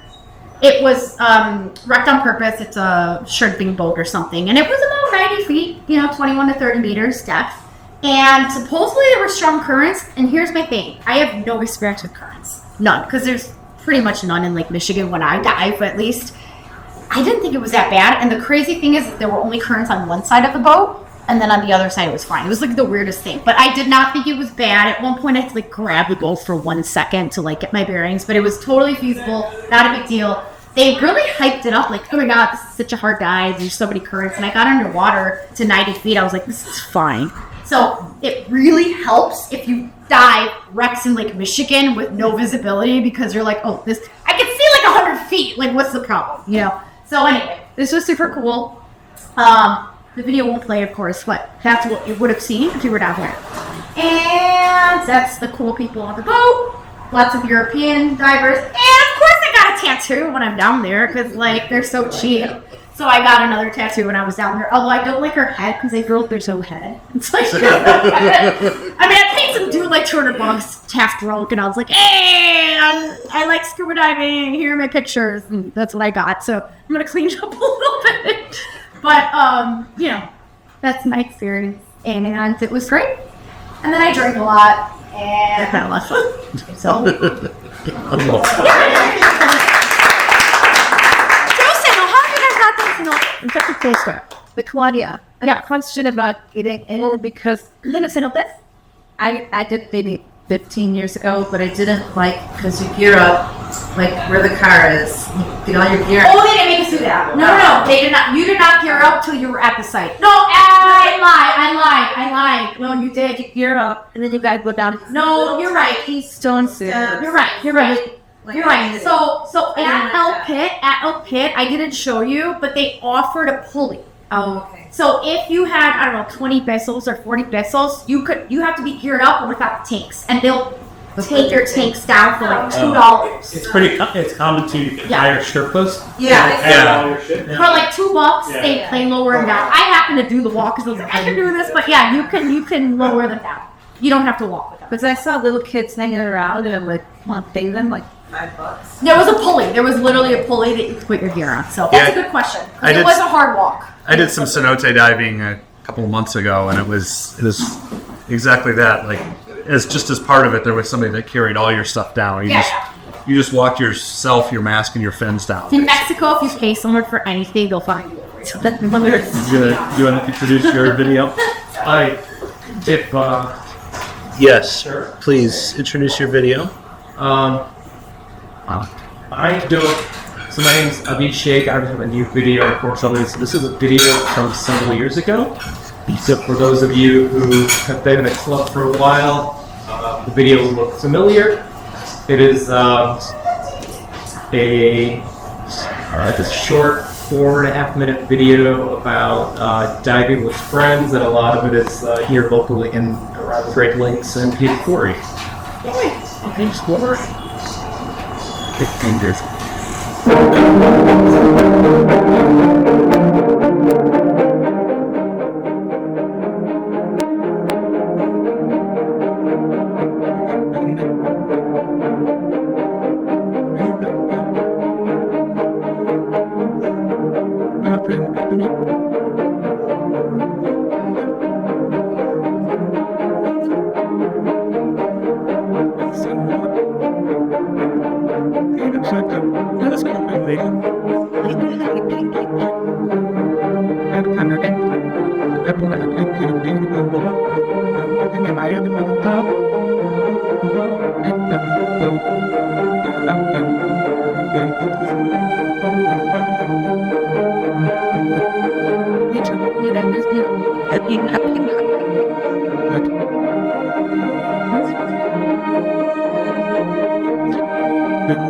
It was wrecked on purpose. It's a shrimping boat or something. And it was about 90 feet, 21 to 30 meters depth. And supposedly there were strong currents. And here's my thing. I have no experience with currents. None. Because there's pretty much none in Lake Michigan when I dive, at least. I didn't think it was that bad. And the crazy thing is that there were only currents on one side of the boat. And then on the other side, it was fine. It was like the weirdest thing. But I did not think it was bad. At one point, I had to like grab the boat for 1 second to like get my bearings. But it was totally feasible. Not a big deal. They really hyped it up. Like, oh my God, this is such a hard dive. There's so many currents. And I got underwater to 90 feet. I was like, this is fine. So it really helps if you dive wrecks in Lake Michigan with no visibility because you're like, oh, this, I can see like 100 feet. Like, what's the problem? So anyway, this was super cool. The video won't play, of course, but that's what you would have seen if you were down there. And that's the cool people on the boat. Lots of European divers. And of course I got a tattoo when I'm down there because, like, they're so cheap. So I got another tattoo when I was down there. Although I don't like her head because they girls, there's no head. It's like, I paid some dude like $200, half drunk, and I was like, hey, I like scuba diving. Here are my pictures. And that's what I got. So I'm going to clean up a little bit. But, that's my experience, and it was great. And then I drank a lot, and I had a lot of fun. So, But Claudia, I got a question about getting in because I did maybe 15 years ago, but I didn't because you gear up like where the car is. You get all your gear. Oh, they didn't make us do that. No, they did not. You did not gear up till you were at the site. No, I lied. No, you did. You gear up, and then you guys go down. No, you're right. He's still in suit. You're right. You're right. So at El Pit, I didn't show you, but they offered a pulley. Oh, okay. So if you had, I don't know, 20 pesos or 40 pesos, you have to be geared up without tanks, and they'll take your tanks down for like $2. It's common to hire Sherpas. Yeah. For like $2, they lower them down. I happen to do the walk because I was like, I can do this, but yeah, you can lower them down. You don't have to walk with them. Because I saw little kids hanging around and I'm like, come on, pay them like $5. There was a pulley. There was literally a pulley that you could put your gear on. So that's a good question. It was a hard walk. I did some cenote diving a couple of months ago, and it was exactly that. Like, just as part of it, there was somebody that carried all your stuff down. You just walked yourself, your mask, and your fins down. In Mexico, if you pay someone for anything, they'll find you. So that's Do you want to introduce your video? Yes, sir. Please introduce your video. I don't. So my name's Abhishek. I have a new video for some of this. This is a video from several years ago. So for those of you who have been in the club for a while, the video will look familiar. It is a short 4.5 minute video about diving with friends, and a lot of it is here locally in around Great Lakes and Cape Cory. Okay, explore. 15 years. Good.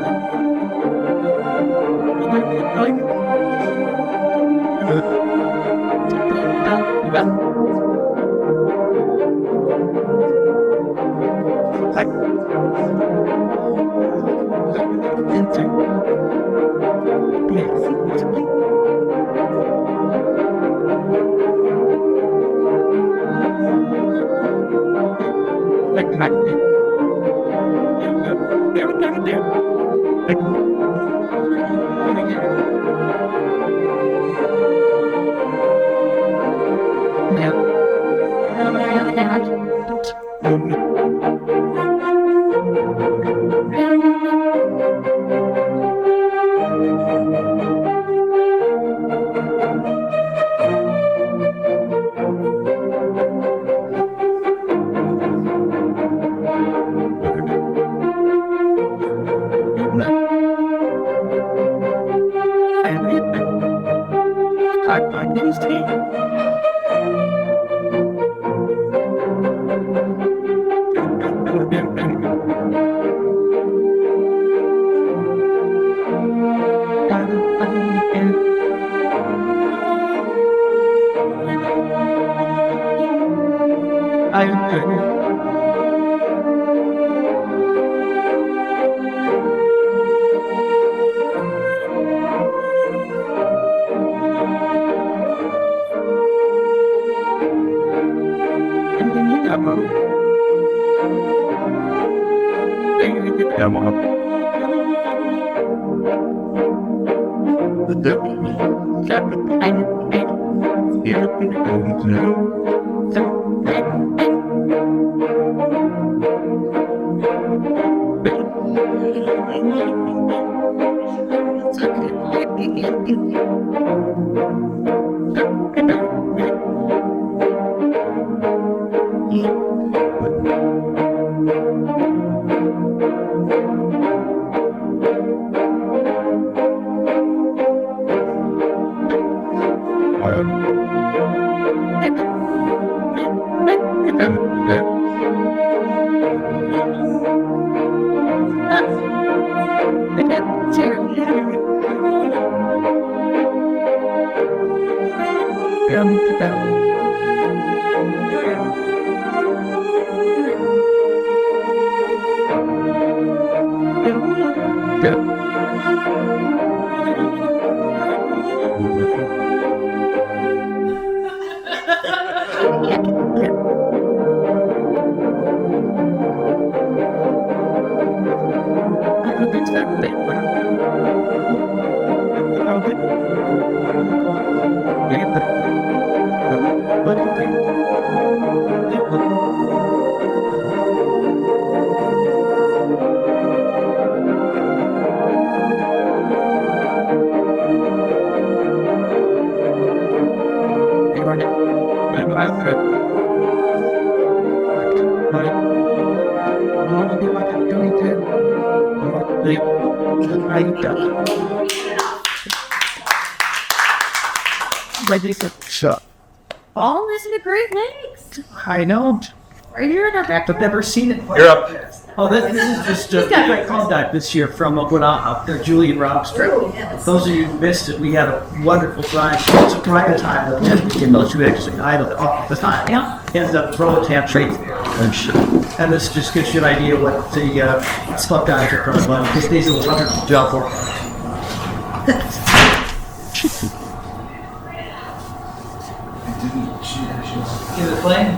All this in the Great Lakes. I know. Right here in our back. I've never seen it. You're up. Oh, this is just a great contact this year from up there, Julian Robster. Those of you who missed it, we had a wonderful time. It's a private time that we became those two actually idle all the time. Yeah. Ends up throwing tantrum and shit. And this just gives you an idea what the slump guys are from. Because these are a wonderful job for. Is it playing?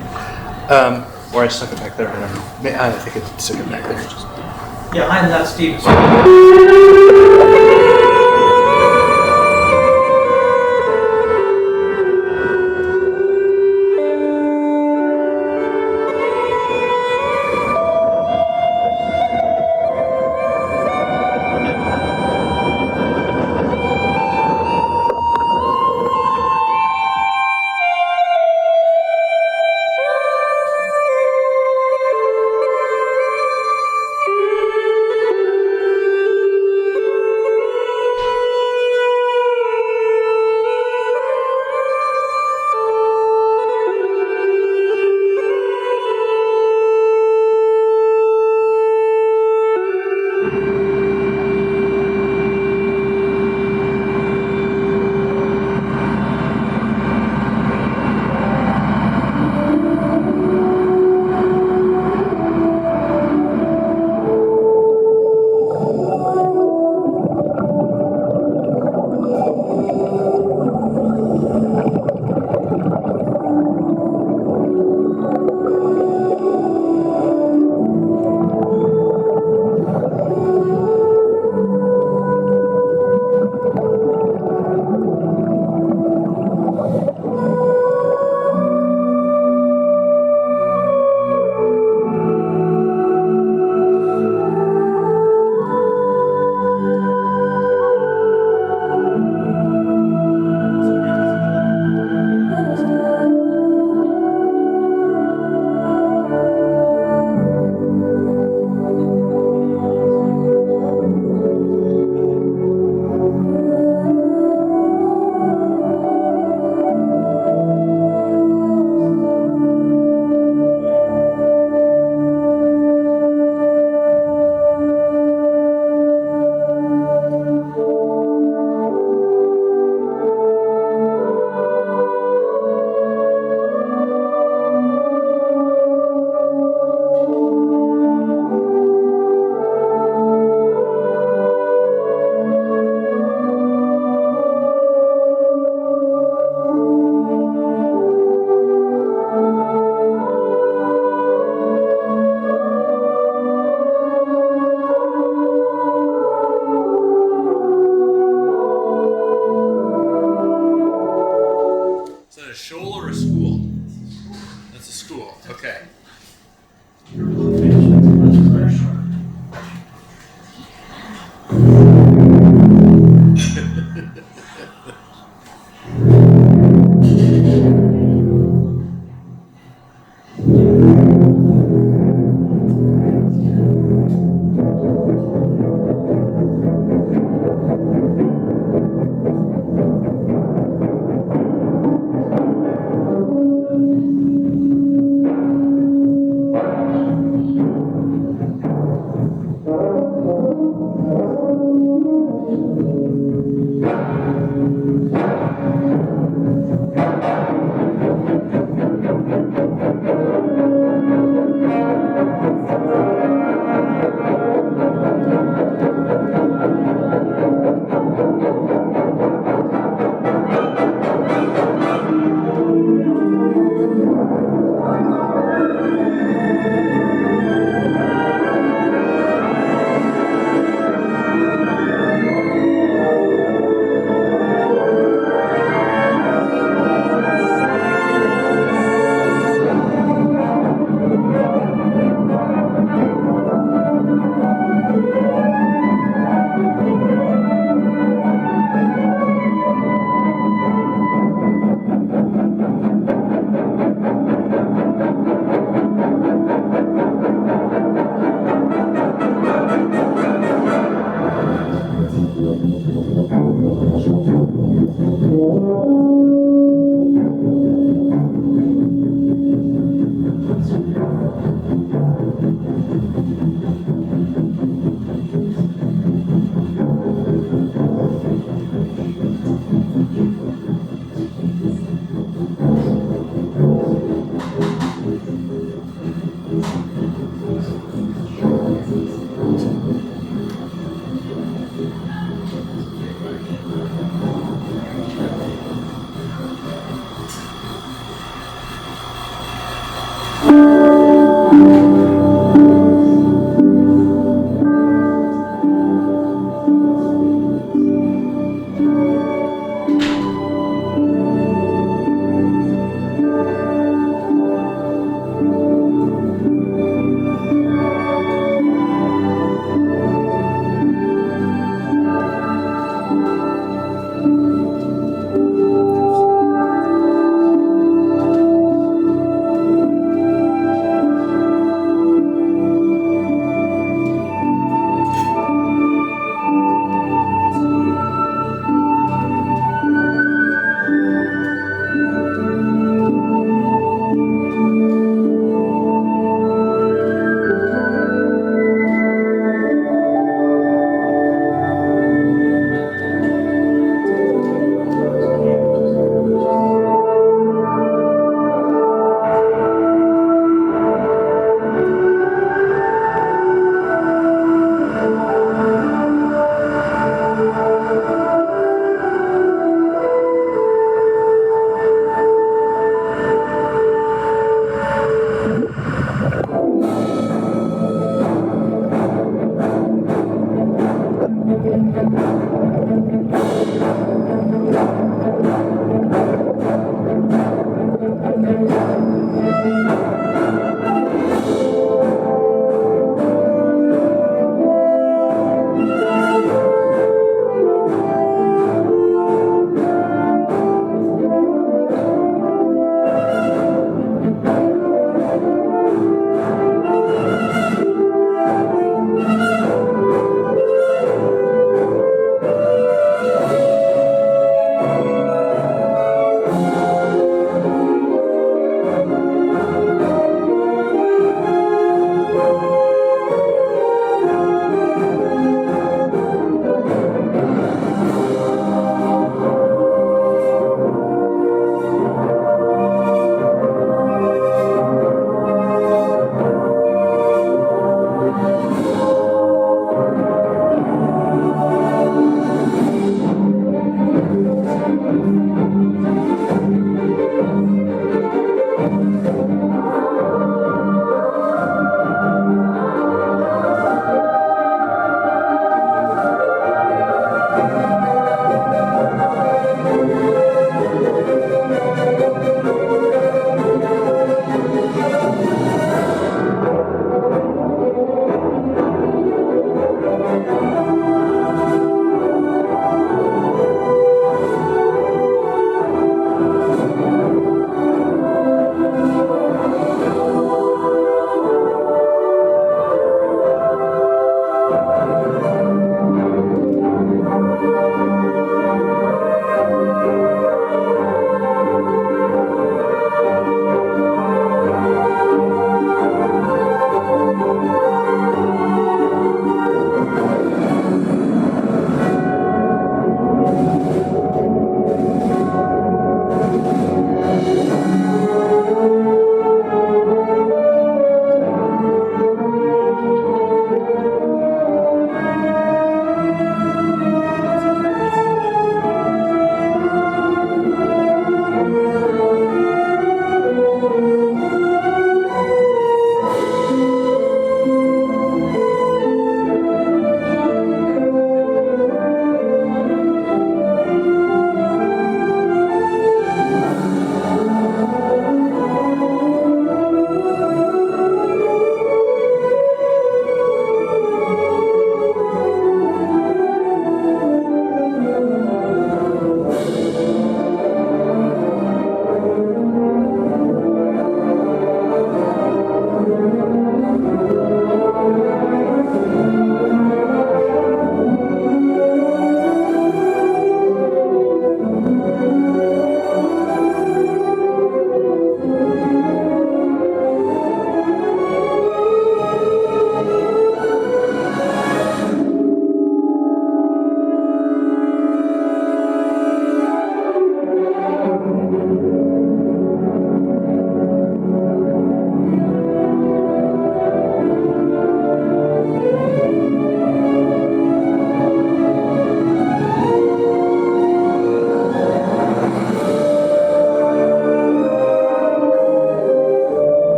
Or I stuck it back there. I don't know. I think I stuck it back there. Just... Yeah, I'm not Steve.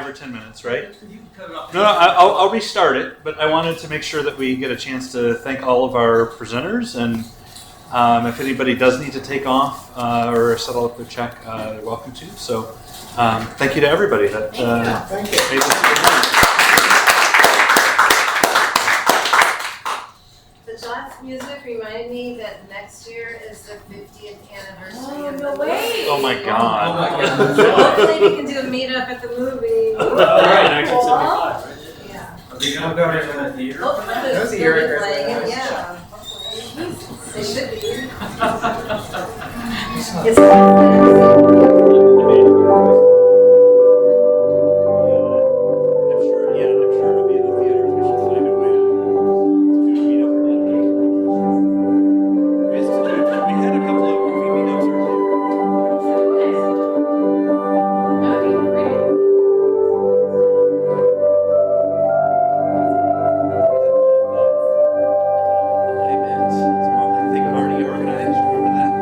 5 or 10 minutes, right? No, I'll restart it, but I wanted to make sure that we get a chance to thank all of our presenters, and if anybody does need to take off or settle up their check, they're welcome to. So thank you to everybody that made this a good night. The jazz music reminded me that next year is the 50th anniversary of no the way. Oh my God. Hopefully we can do a meetup at the movie. Right, Cool. 1975, right? Yeah. I'm going in the theater. Hopefully That was a they'll year be ago. playing it, yeah. They should be. It's I'm sure it'll be in the theaters. We should find a way to do a meetup earlier. We had a couple of movie meetups earlier. I think Marty organized. Remember that?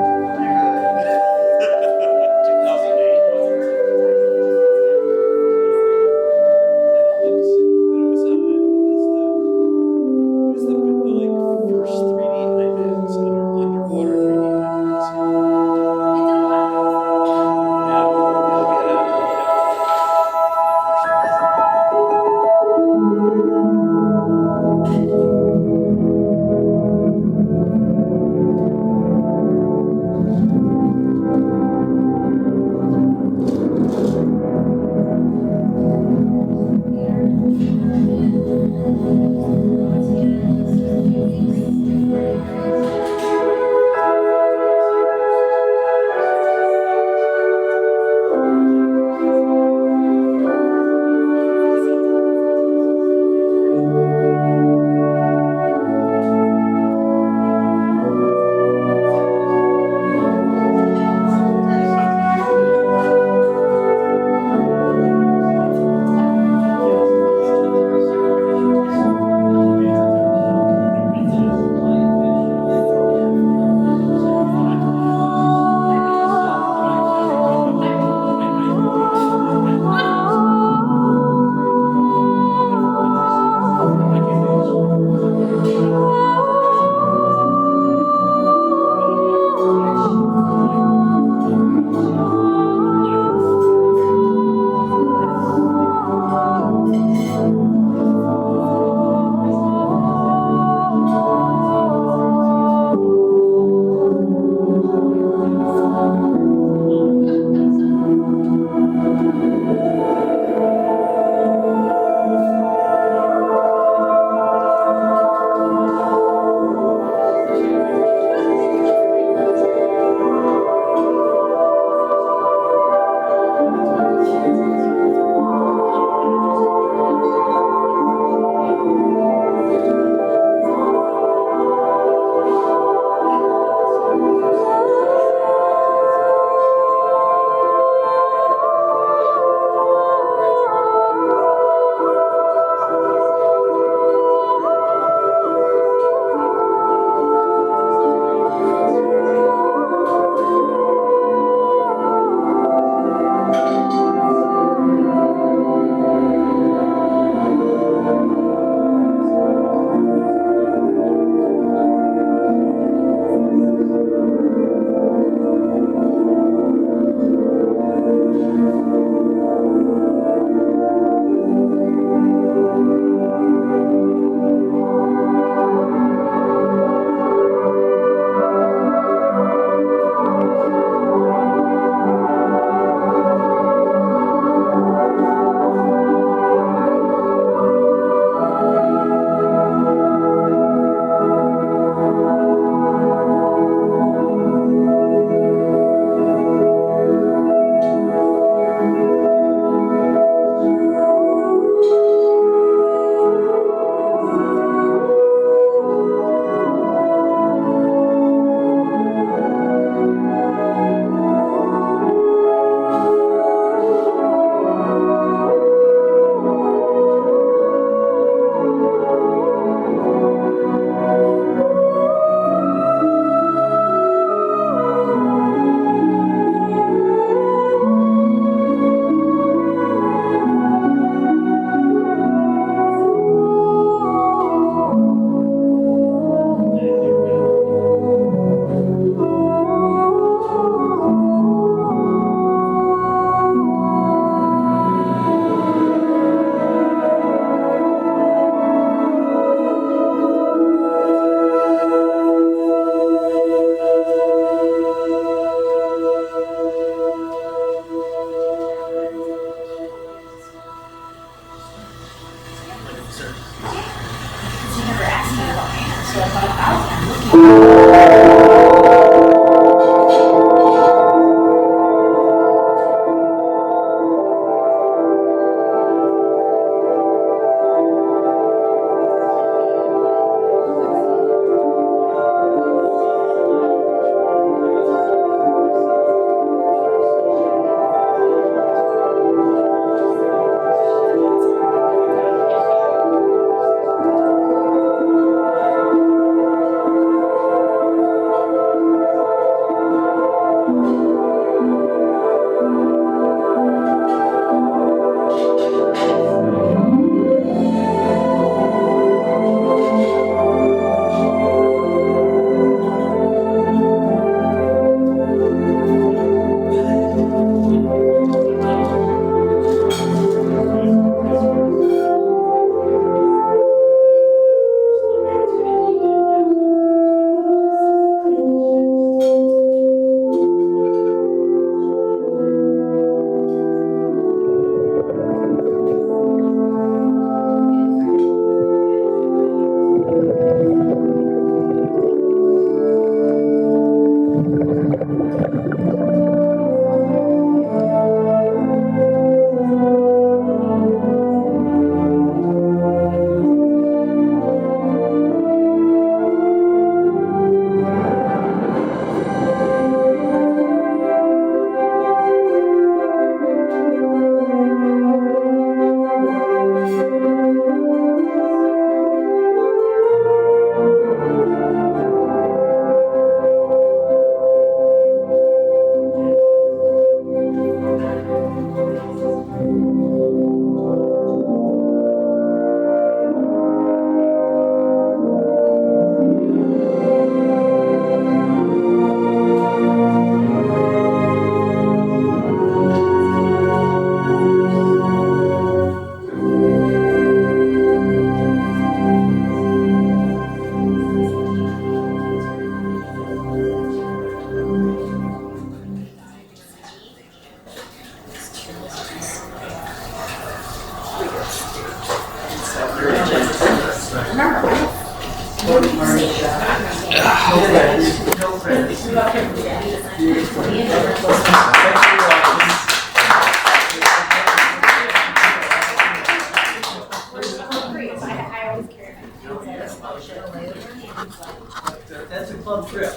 That's a club trip.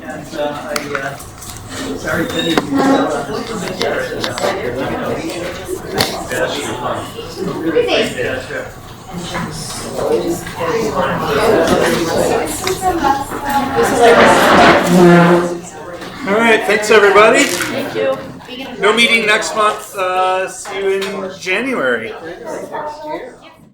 And sorry, Benny. All right, thanks everybody. Thank you. No meeting next month. See you in January.